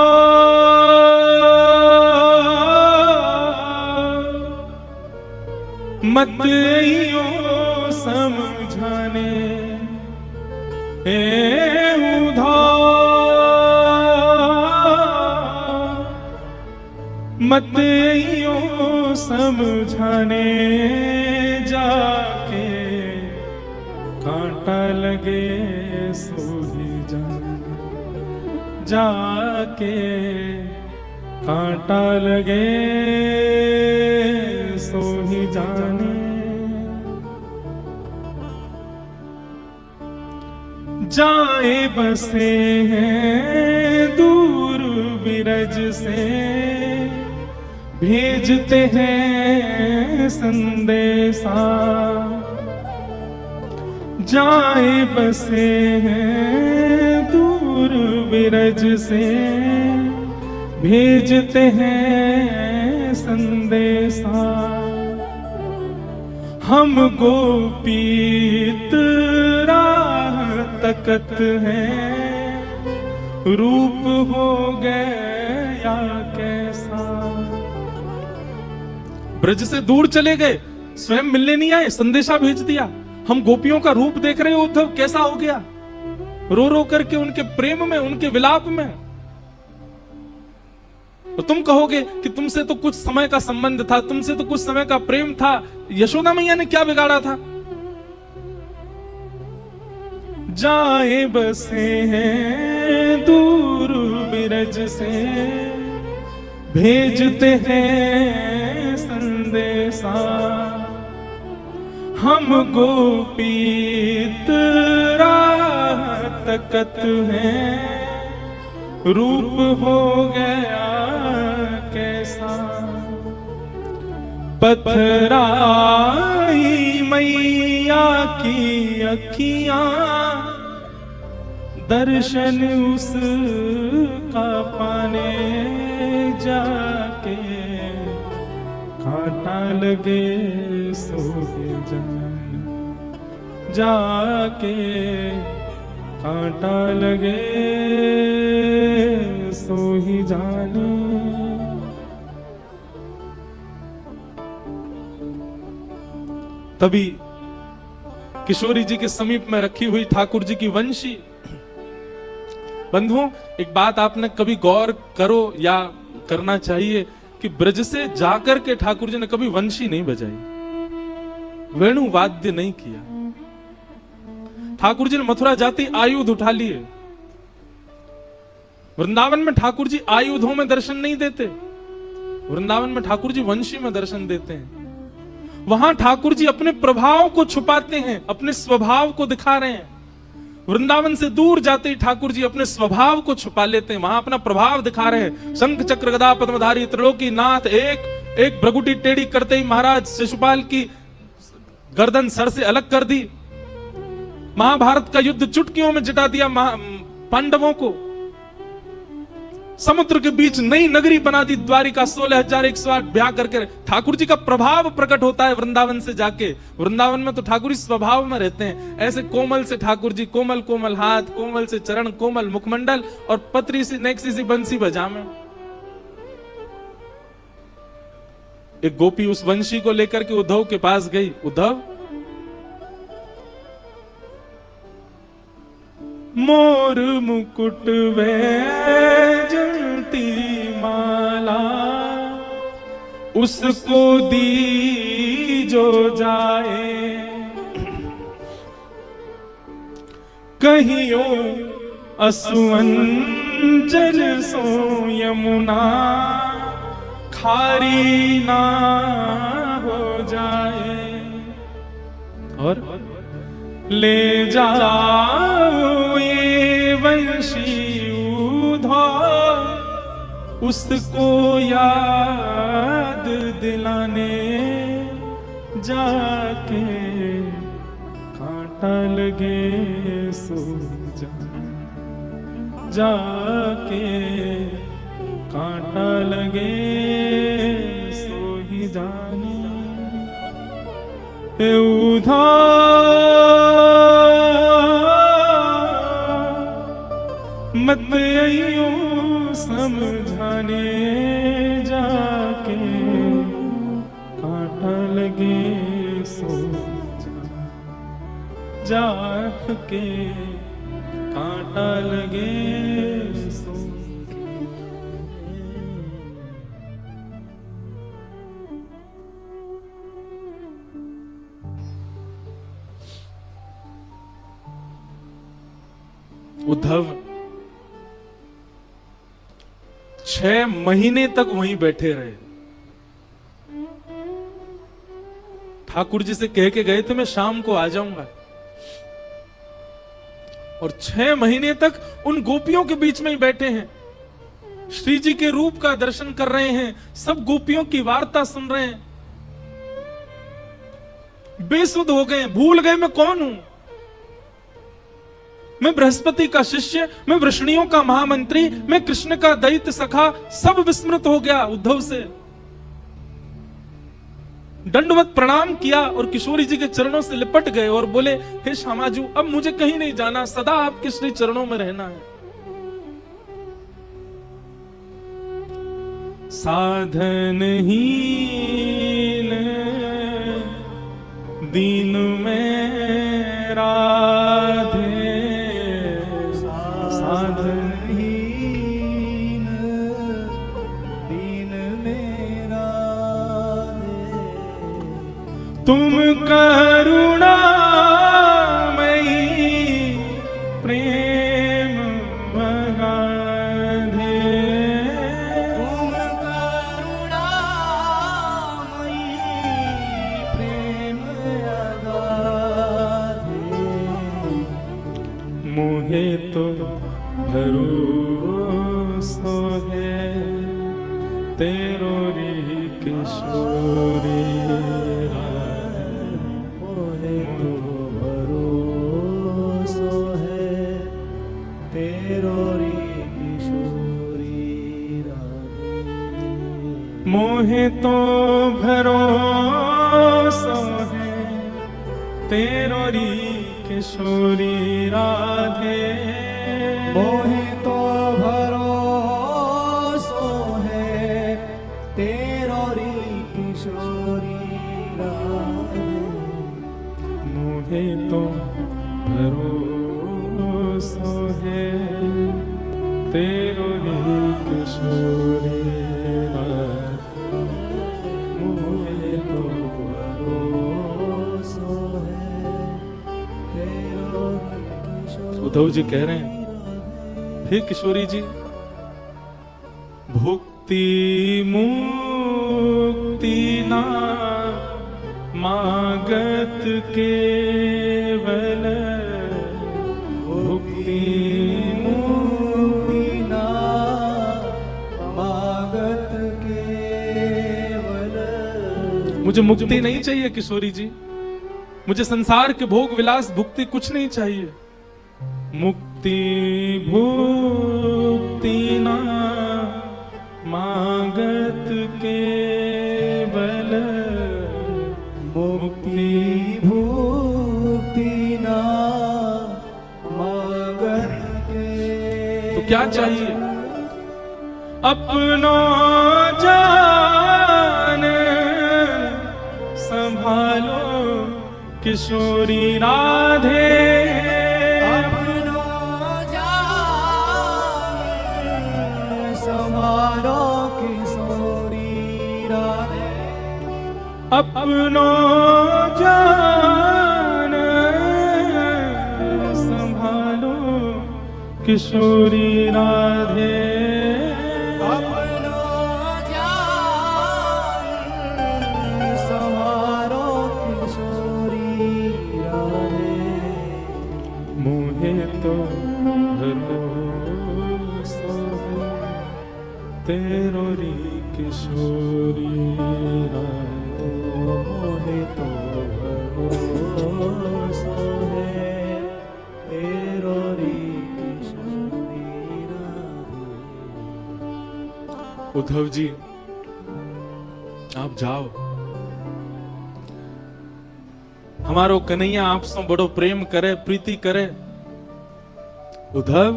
मत यूं समझाने, हे उद्धव मत यूं समझाने, जाके कांटा लगे सो ही जाने, जाके कांटा लगे सो ही जाने। जाए बसे हैं दूर बिरज से, भेजते हैं संदेशा, जाए बसे हैं दूर बिरज से, भेजते हैं संदेशा। हम गोपीत राह तकत हैं, रूप हो गया कैसा। ब्रज से दूर चले गए, स्वयं मिलने नहीं आए, संदेशा भेज दिया। हम गोपियों का रूप देख रहे हो उद्धव कैसा हो गया, रो रो करके उनके प्रेम में, उनके विलाप में। तो तुम कहोगे कि तुमसे तो कुछ समय का संबंध था, तुमसे तो कुछ समय का प्रेम था, यशोदा मैया ने क्या बिगाड़ा था। जाए बसे हैं दूर बिरज से, भेजते हैं संदेशा। हम गोपीत राह तकत हैं, रूप हो गया कैसा। पथराई मैया की अखियां, दर्शन उसका पाने जाके, कांटा लगे सो जाने, जाके कांटा लगे सो ही जाने। तभी किशोरी जी के समीप में रखी हुई ठाकुर जी की वंशी। बंधुओं, एक बात आपने कभी गौर करो या करना चाहिए कि ब्रज से जाकर के ठाकुर जी ने कभी वंशी नहीं बजाई, वेणु वाद्य नहीं किया। ठाकुर जी ने मथुरा जाते आयुध उठा लिए। वृंदावन में ठाकुर जी आयुधों में दर्शन नहीं देते, वृंदावन में ठाकुर जी वंशी में दर्शन देते हैं। वहां ठाकुर जी अपने प्रभाव को छुपाते हैं, अपने स्वभाव को दिखा रहे हैं। वृंदावन से दूर जाते ही ठाकुर जी अपने स्वभाव को छुपा लेते हैं, वहां अपना प्रभाव दिखा रहे हैं। शंख चक्र गदा पद्मधारी त्रिलोकी नाथ, एक एक भ्रगुटी टेढ़ी करते ही महाराज शिशुपाल की गर्दन सर से अलग कर दी। महाभारत का युद्ध चुटकियों में जिता दिया पांडवों को। समुद्र के बीच नई नगरी बना दी द्वारिका, 16,108 ब्याह करके। ठाकुर जी का प्रभाव प्रकट होता है वृंदावन से जाके। वृंदावन में तो ठाकुर जी स्वभाव में रहते हैं, ऐसे कोमल से ठाकुर जी, कोमल कोमल हाथ, कोमल से चरण, कोमल मुखमंडल और पतरी सी नेक्सी सी बंसी बजामे। एक गोपी उस वंशी को लेकर के उद्धव के पास गई। उद्धव, मोर मुकुट वैजंती माला उसको दी जो जाए, कहियो असुअंजल सो यमुना खारी ना हो जाए। और ले जाओ ये वंशी उद्धव उसको याद दिलाने, जाके कांटा लगे सो जाके कांटा लगे सो ही जाने। उद्धव मत आइयो समझाने, जाके कांटा लगे सो जाके कांटा लगे सो। उद्धव 6 महीने तक वहीं बैठे रहे। ठाकुर जी से कह के गए थे मैं शाम को आ जाऊंगा, और 6 महीने तक उन गोपियों के बीच में ही बैठे हैं। श्री जी के रूप का दर्शन कर रहे हैं, सब गोपियों की वार्ता सुन रहे हैं। बेसुध हो गए, भूल गए मैं कौन हूं। मैं बृहस्पति का शिष्य, मैं वृष्णियों का महामंत्री, मैं कृष्ण का दैत्य सखा, सब विस्मृत हो गया उद्धव से। दंडवत प्रणाम किया और किशोरी जी के चरणों से लिपट गए और बोले, हे श्यामाजू, अब मुझे कहीं नहीं जाना, सदा आपके श्री चरणों में रहना है। साधनहीन दीन में राधे, साधनहीन दीन में राधे, तुम करुणामयी प्रेम अगाधे, तुम करुणामयी प्रेम अगाधे, मोहे तो भरोसो है तेरो री किशोरी, मोहे तो भरोसो है तेरो री किशोरी राधे, मोहे तो भरोसो है तेरो री किशोरी राधे, मोहे तो भरोसो है तेरो री किशोरी राधे, मोहे तो भरोसो है तेरो री किशोरी राधे, मोहे तो भरोसो है तेरो री किशोरी। उद्धव जी कह रहे हैं, हे किशोरी जी, भुक्ति मुक्ति ना मागत केवल, भुक्ति मुक्ति ना मागत केवल, मुझे मुक्ति नहीं चाहिए किशोरी जी, मुझे संसार के भोग विलास भुक्ति कुछ नहीं चाहिए। मुक्ति भुक्ति ना मागत केवल, मुक्ति भुक्ति ना मागत केवल। तो क्या चाहिए? अपनो जान संभालो किशोरी राधे। अपनो जान संभालो किशोरी राधे। अपनो जान संभालो किशोरी राधे। अपनो जान संभालो किशोरी राधे। मोहे तो भरोसा है तेरो री किशोरी राधे। मोहे तो भरोसा है तेरो री किशोरी राधे। उद्धव जी आप जाओ, हमारो कन्हैया आपसे बड़ो प्रेम करे, प्रीति करे। उद्धव,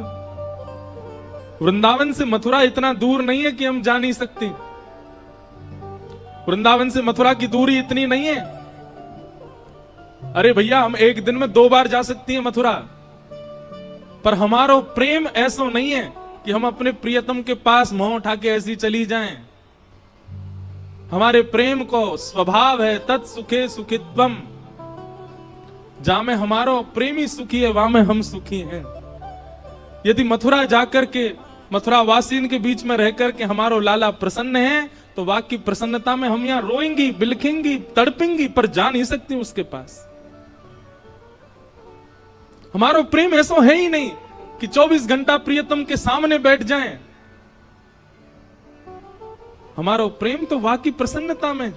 वृंदावन से मथुरा इतना दूर नहीं है कि हम जा नहीं सकते। वृंदावन से मथुरा की दूरी इतनी नहीं है। अरे भैया, हम एक दिन में 2 बार जा सकती हैं मथुरा, पर हमारो प्रेम ऐसा नहीं है कि हम अपने प्रियतम के पास मुंह उठा के ऐसी चली जाएं। हमारे प्रेम को स्वभाव है तत्सुखे सुखित्वम। जहां में हमारो प्रेमी सुखी है वहां में हम सुखी हैं। यदि मथुरा जाकर के मथुरा वासीन के बीच में रहकर के हमारो लाला प्रसन्न है तो वाक की प्रसन्नता में हम यहां रोएंगी, बिलखेंगी, तड़पेंगी, पर जा नहीं सकती उसके पास। हमारो प्रेम ऐसा है ही नहीं कि 24 घंटा प्रियतम के सामने बैठ जाएं। हमारो प्रेम तो वाकी प्रसन्नता में।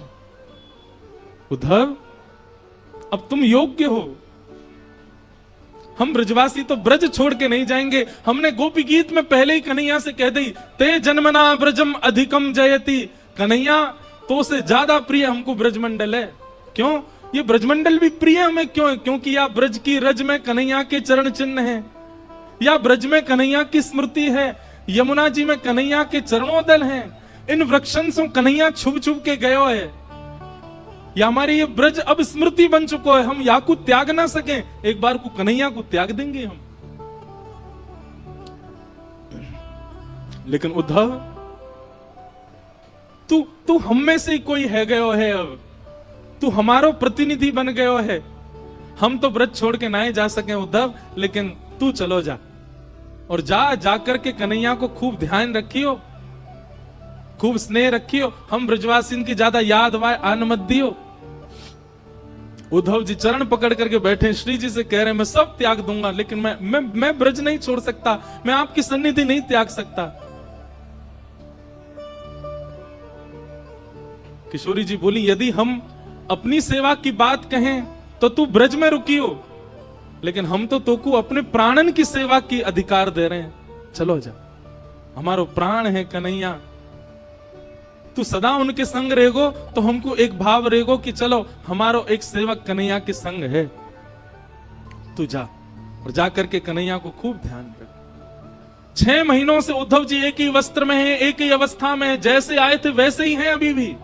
उद्धव, अब तुम योग्य हो। हम ब्रजवासी तो ब्रज छोड़ के नहीं जाएंगे। हमने गोपी गीत में पहले ही कन्हैया से कह दी, ते जन्मना ब्रजम अधिकम जयति। कन्हैया, तो से ज्यादा प्रिय हमको ब्रजमंडल है। क्यों? ये ब्रजमंडल भी प्रिय हमें क्यों है? क्योंकि या ब्रज की रज में कन्हैया के चरण चिन्ह है, या ब्रज में कन्हैया की स्मृति है, यमुना जी में कन्हैया के चरणोदल हैं। इन वृक्षन से कन्हैया छुप छुप के गयो है। या हमारी ये ब्रज अब स्मृति बन चुको है। हम या को त्याग ना सके, एक बार को कन्हैया को त्याग देंगे हम। लेकिन उद्धव, तू हम में से कोई है गयो है। अब तू हमारो प्रतिनिधि बन गयो है। हम तो ब्रज छोड़ के ना ही जा सके उद्धव, लेकिन तू चलो जा, और जाकर के कन्हैया को खूब ध्यान रखियो, खूब स्नेह रखियो। हम ब्रजवासिन की ज्यादा याद आन मत दियो। उद्धव जी चरण पकड़ करके बैठे, श्री जी से कह रहे हैं मैं सब त्याग दूंगा, लेकिन मैं ब्रज नहीं छोड़ सकता, मैं आपकी सन्निधि नहीं त्याग सकता। किशोरी जी बोली, यदि हम अपनी सेवा की बात कहें तो तू ब्रज में रुकियो, लेकिन हम तो तोको अपने प्राणन की सेवा की अधिकार दे रहे हैं। चलो जा, हमारो प्राण है कन्हैया। तू सदा उनके संग रहेगो तो हमको एक भाव रहेगो कि चलो हमारो एक सेवक कन्हैया के संग है। तू जा, और जाकर के कन्हैया को खूब ध्यान रख। 6 महीनों से उद्धव जी एक ही वस्त्र में हैं, एक ही अवस्था में, जैसे आए थे वैसे ही हैं अभी भी।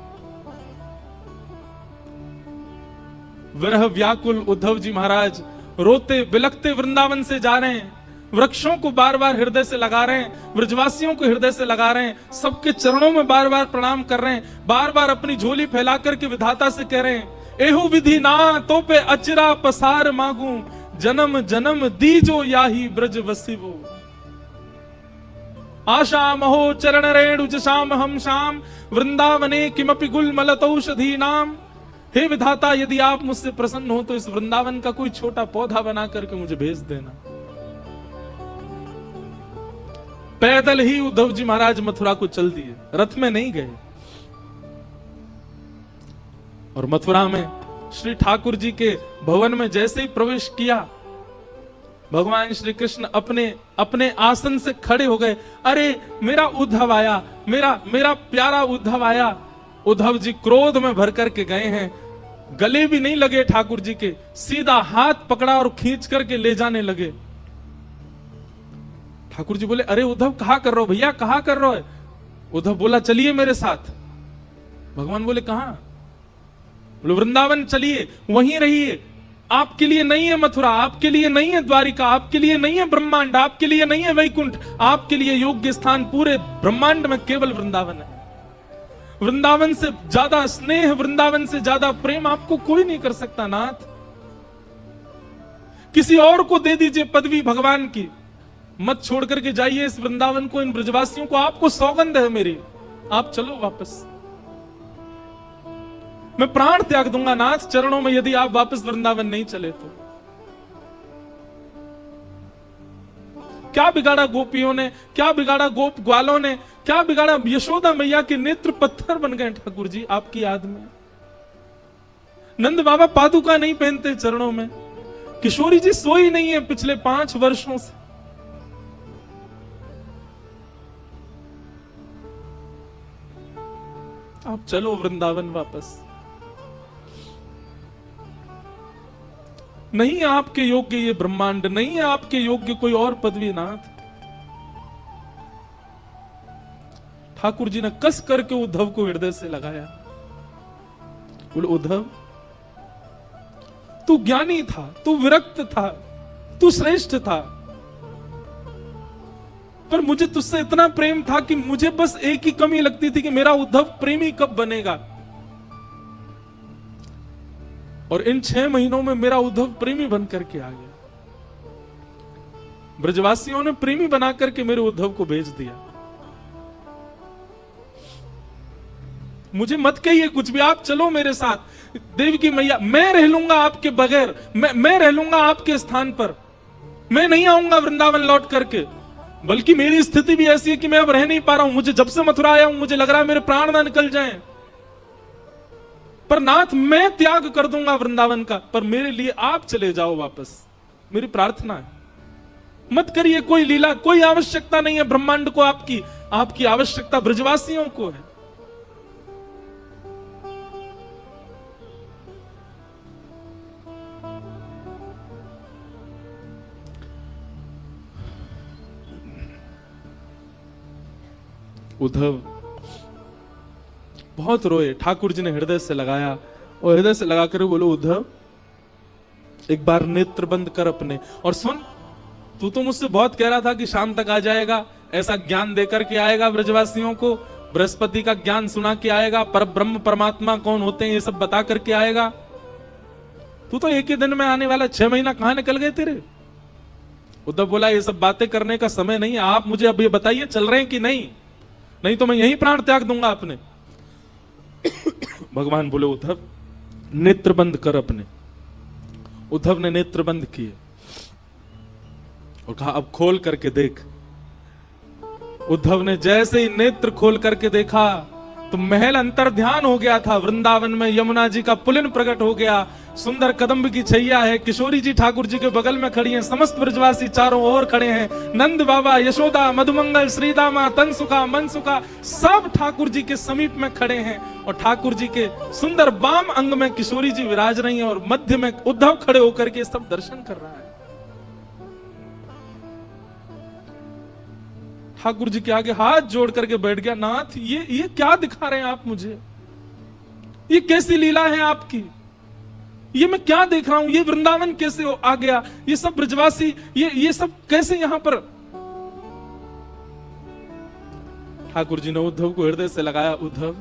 विरह व्याकुल उद्धव जी महाराज रोते बिलखते वृंदावन से जा रहे हैं। वृक्षों को बार बार हृदय से लगा रहे हैं, ब्रजवासियों को हृदय से लगा रहे हैं, सबके चरणों में बार बार प्रणाम कर रहे हैं, बार बार अपनी झोली फैला करके विधाता से कह रहे हैं, एहु विधि ना तो पे अचरा पसार मांगू, जन्म जन्म दीजो याही ब्रज वसिवो। आशा महो चरण रेणु जशाम हम शाम, वृंदावने किमपि गुलमलतौषधी नाम। हे विधाता, यदि आप मुझसे प्रसन्न हो तो इस वृंदावन का कोई छोटा पौधा बना करके मुझे भेज देना। पैदल ही उद्धव जी महाराज मथुरा को चल दिए, रथ में नहीं गए। और मथुरा में श्री ठाकुर जी के भवन में जैसे ही प्रवेश किया, भगवान श्री कृष्ण अपने आसन से खड़े हो गए। अरे मेरा उद्धव आया, मेरा प्यारा उद्धव आया। उद्धव जी क्रोध में भर करके गए हैं, गले भी नहीं लगे ठाकुर जी के, सीधा हाथ पकड़ा और खींच करके ले जाने लगे। ठाकुर जी बोले, अरे उद्धव कहां कर रहे हो भैया, कहां कर रहे हो? उद्धव बोला, चलिए मेरे साथ। भगवान बोले, कहां? बोले वृंदावन चलिए, वहीं रहिए। आपके लिए नहीं है मथुरा, आपके लिए नहीं है द्वारिका, आपके लिए नहीं है ब्रह्मांड, आपके लिए नहीं है वैकुंठ, आपके लिए योग्य स्थान पूरे ब्रह्मांड में केवल वृंदावन है। वृंदावन से ज्यादा स्नेह, वृंदावन से ज्यादा प्रेम आपको कोई नहीं कर सकता नाथ। किसी और को दे दीजिए पदवी भगवान की, मत छोड़ करके जाइए इस वृंदावन को, इन ब्रजवासियों को। आपको सौगंध है मेरी, आप चलो वापस। मैं प्राण त्याग दूंगा नाथ चरणों में यदि आप वापस वृंदावन नहीं चले तो। क्या बिगाड़ा गोपियों ने, क्या बिगाड़ा गोप ग्वालों ने, क्या बिगाड़ा? यशोदा मैया के नेत्र पत्थर बन गए ठाकुर जी आपकी याद में। नंद बाबा पादुका नहीं पहनते चरणों में, किशोरी जी सोई नहीं है पिछले 5 वर्षों से। आप चलो वृंदावन वापस। नहीं है आपके योग्य ये ब्रह्मांड, नहीं है आपके योग्य कोई और पदवी नाथ। ठाकुर जी ने कस करके उद्धव को हृदय से लगाया। बोले उद्धव, तू ज्ञानी था, तू विरक्त था, तू श्रेष्ठ था, पर मुझे तुझसे इतना प्रेम था कि मुझे बस एक ही कमी लगती थी कि मेरा उद्धव प्रेमी कब बनेगा। और इन 6 महीनों में मेरा उद्धव प्रेमी बन करके आ गया। ब्रजवासियों ने प्रेमी बना करके मेरे उद्धव को भेज दिया। मुझे मत कहिए कुछ भी, आप चलो मेरे साथ। देवी की मैया, मैं रह लूंगा आपके बगैर, मैं रह लूंगा आपके स्थान पर। मैं नहीं आऊंगा वृंदावन लौट करके, बल्कि मेरी स्थिति भी ऐसी है कि मैं अब रह नहीं पा रहा हूं। मुझे जब से मथुरा आया हूं मुझे लग रहा है मेरे प्राण ना निकल जाएं। पर नाथ मैं त्याग कर दूंगा वृंदावन का, पर मेरे लिए आप चले जाओ वापस, मेरी प्रार्थना है। मत करिए कोई लीला, कोई आवश्यकता नहीं है ब्रह्मांड को आपकी, आपकी आवश्यकता ब्रजवासियों को है। उद्धव बहुत रोए, ठाकुर जी ने हृदय से लगाया और हृदय से लगाकर बोलो उद्धव एक बार नेत्र बंद कर अपने और सुन। तू तो मुझसे बहुत कह रहा था कि शाम तक आ जाएगा, ऐसा ज्ञान देकर के आएगा ब्रजवासियों को, बृहस्पति का ज्ञान सुना के आएगा, पर ब्रह्म परमात्मा कौन होते हैं ये सब बता करके आएगा। तू तो एक ही दिन में आने वाला, 6 महीना कहां निकल गए तेरे। उद्धव बोला ये सब बातें करने का समय नहीं है, आप मुझे अब ये बताइए चल रहे हैं कि नहीं, नहीं तो मैं यही प्राण त्याग दूंगा अपने। भगवान बोले उद्धव नेत्र बंद कर अपने। उद्धव ने नेत्र बंद किए और कहा अब खोल करके देख। उद्धव ने जैसे ही नेत्र खोल करके देखा तो महल अंतर ध्यान हो गया था। वृंदावन में यमुना जी का पुलिन प्रकट हो गया, सुंदर कदम्ब की छैया है, किशोरी जी ठाकुर जी के बगल में खड़ी हैं, समस्त ब्रजवासी चारों ओर खड़े हैं, नंद बाबा, यशोदा, मधुमंगल, श्रीदामा, तनसुका, मनसुका सब ठाकुर जी के समीप में खड़े हैं। और ठाकुर जी के सुंदर बाम अंग में किशोरी जी विराज रही हैं और मध्य में उद्धव खड़े होकर के सब दर्शन कर रहा है। ठाकुर जी के आगे हाथ जोड़ करके बैठ गया। नाथ ये क्या दिखा रहे हैं आप मुझे, ये कैसी लीला है आपकी, ये मैं क्या देख रहा हूं, ये वृंदावन कैसे आ गया, ये सब ब्रजवासी ये सब कैसे यहां पर। ठाकुर जी ने उद्धव को हृदय से लगाया। उद्धव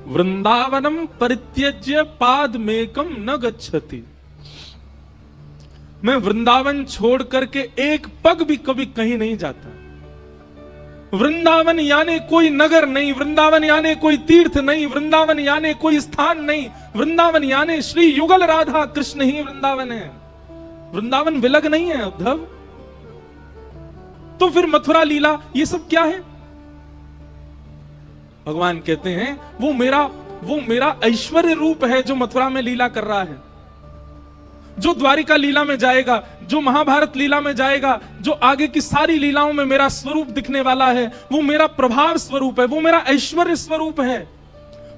वृंदावनम परित्यज्य पादमेकम न गच्छति। मैं वृंदावन छोड़ करके एक पग भी कभी कहीं नहीं जाता। वृंदावन यानी कोई नगर नहीं, वृंदावन यानी कोई तीर्थ नहीं, वृंदावन यानी कोई स्थान नहीं, वृंदावन यानी श्री युगल राधा कृष्ण ही वृंदावन है। वृंदावन विलग नहीं है उद्धव। तो फिर मथुरा लीला ये सब क्या है। भगवान कहते हैं वो मेरा ऐश्वर्य रूप है जो मथुरा में लीला कर रहा है, जो द्वारिका लीला में जाएगा, जो महाभारत लीला में जाएगा, जो आगे की सारी लीलाओं में मेरा स्वरूप दिखने वाला है, वो मेरा प्रभाव स्वरूप है, वो मेरा ऐश्वर्य स्वरूप है।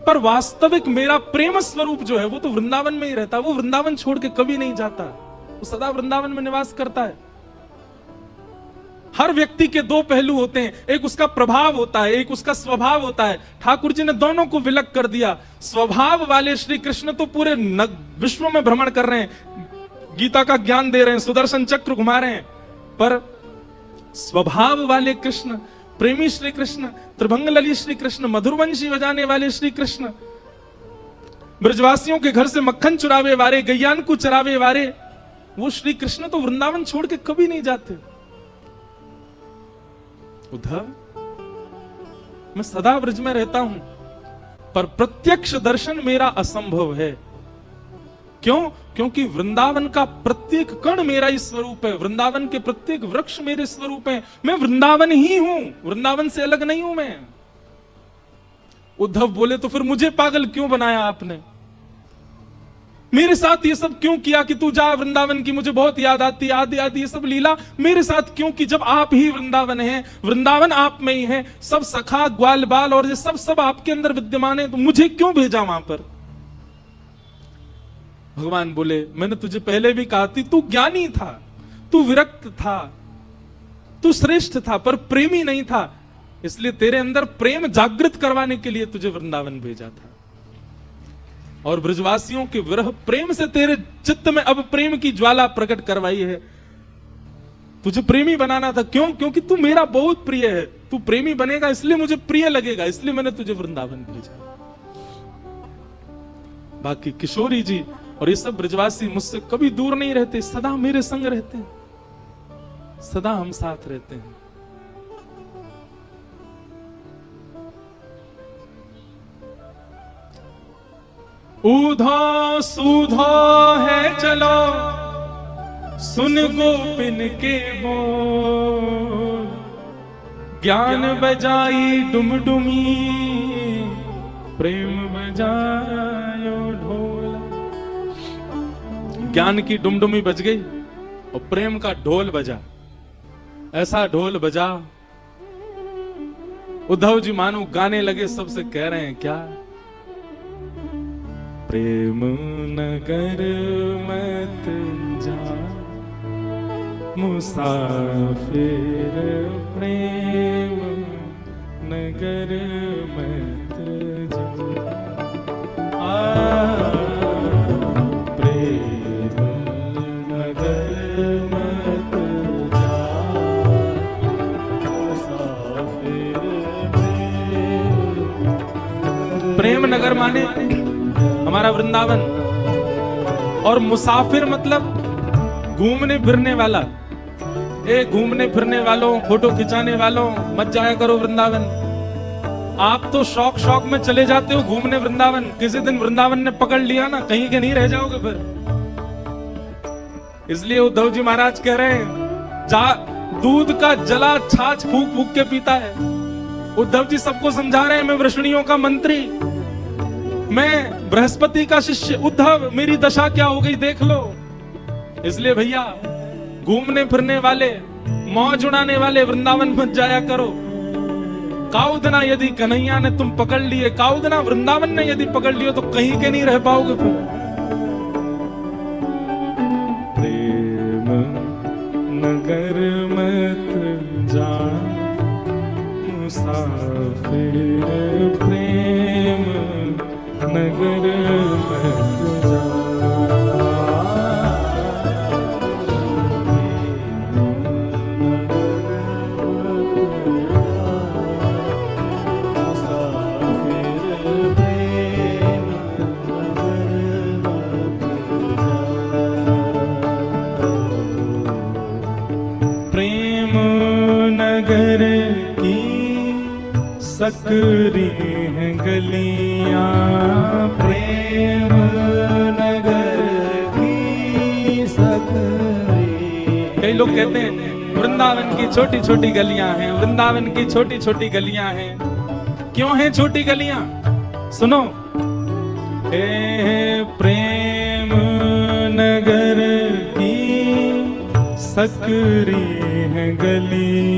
पर वास्तविक मेरा प्रेम स्वरूप जो है वो तो वृंदावन में ही रहता है। वो वृंदावन छोड़ के कभी नहीं जाता, वो सदा वृंदावन में निवास करता है। हर व्यक्ति के दो पहलू होते हैं, एक उसका प्रभाव होता है, एक उसका स्वभाव होता है। ठाकुर जी ने दोनों को विलग कर दिया। स्वभाव वाले श्री कृष्ण तो पूरे विश्व में भ्रमण कर रहे हैं, गीता का ज्ञान दे रहे हैं, सुदर्शन चक्र घुमा रहे हैं, पर स्वभाव वाले कृष्ण, प्रेमी श्री कृष्ण, त्रिभंग लली श्री कृष्ण, मधुरवंशी बजाने वाले श्री कृष्ण, ब्रजवासियों के घर से मक्खन चुरावे वाले, गैयान को चरावे वाले, वो श्री कृष्ण तो वृंदावन छोड़ के कभी नहीं जाते। उद्धव, मैं सदा ब्रज में रहता हूं, पर प्रत्यक्ष दर्शन मेरा असंभव है। क्यों? क्योंकि वृंदावन का प्रत्येक कण मेरा ही स्वरूप है, वृंदावन के प्रत्येक वृक्ष मेरे स्वरूप है। मैं वृंदावन ही हूं, वृंदावन से अलग नहीं हूं मैं। उद्धव बोले, तो फिर मुझे पागल क्यों बनाया आपने? मेरे साथ ये सब क्यों किया कि तू जा वृंदावन की मुझे बहुत याद आती, आदि आदि ये सब लीला मेरे साथ क्यों की? जब आप ही वृंदावन है, वृंदावन आप में ही है, सब सखा ग्वाल बाल और ये सब आपके अंदर विद्यमान है, तो मुझे क्यों भेजा वहां पर? भगवान बोले, मैंने तुझे पहले भी कहा थी, तू ज्ञानी था, तू विरक्त था, तू श्रेष्ठ था, पर प्रेमी नहीं था, इसलिए तेरे अंदर प्रेम जागृत करवाने के लिए तुझे वृंदावन भेजा था। और ब्रजवासियों के विरह प्रेम से तेरे चित्त में अब प्रेम की ज्वाला प्रकट करवाई है, तुझे प्रेमी बनाना था। क्यों? क्योंकि तू मेरा बहुत प्रिय है, तू प्रेमी बनेगा इसलिए मुझे प्रिय लगेगा, इसलिए मैंने तुझे वृंदावन भेजा। बाकी किशोरी जी और ये सब ब्रजवासी मुझसे कभी दूर नहीं रहते, सदा मेरे संग रहते हैं, सदा हम साथ रहते हैं। ऊधो सूधो है चलो, सुन गोपिन के बोल, ज्ञान बजाई डुमडुमी, प्रेम बजायो ढोल। ज्ञान की डुमडुमी बज गई और प्रेम का ढोल बजा, ऐसा ढोल बजा उद्धव जी मानो गाने लगे, सबसे कह रहे हैं क्या? प्रेम नगर मत जा मुसाफिर, प्रेम नगर मत जा, प्रेम नगर मत जा मुसाफिर, प्रेम नगर माने हमारा वृंदावन, और मुसाफिर मतलब घूमने फिरने वाला। ए घूमने फिरने वालों, फोटो खिंचाने वालों, मत जाया करो वृंदावन। आप तो शौक शौक में चले जाते हो घूमने वृंदावन, किसी दिन वृंदावन ने पकड़ लिया ना, कहीं के नहीं रह जाओगे फिर। इसलिए उद्धव जी महाराज कह रहे हैं, जा दूध का जला छाछ फूक फूक के पीता है। उद्धव जी सबको समझा रहे हैं, मैं वृष्णियों का मंत्री, मैं बृहस्पति का शिष्य, उद्धव मेरी दशा क्या हो गई देख लो। इसलिए भैया घूमने फिरने वाले, मौज उड़ाने वाले वृंदावन मत जाया करो। काउदना यदि कन्हैया ने तुम पकड़ लिए, काउदना वृंदावन ने यदि पकड़ लियो तो कहीं के नहीं रह पाओगे फिर। प्रेम नगर मत जा मुसाफिर, प्रेम नगर मत जा, प्रेम नगर की सकरी हैं गलियां, प्रेम नगर की सकरी। कई लोग कहते हैं वृंदावन की छोटी छोटी गलियां हैं, वृंदावन की छोटी छोटी गलियां हैं। क्यों हैं छोटी गलियां? सुनो, प्रेम नगर की सकरी हैं गलियां,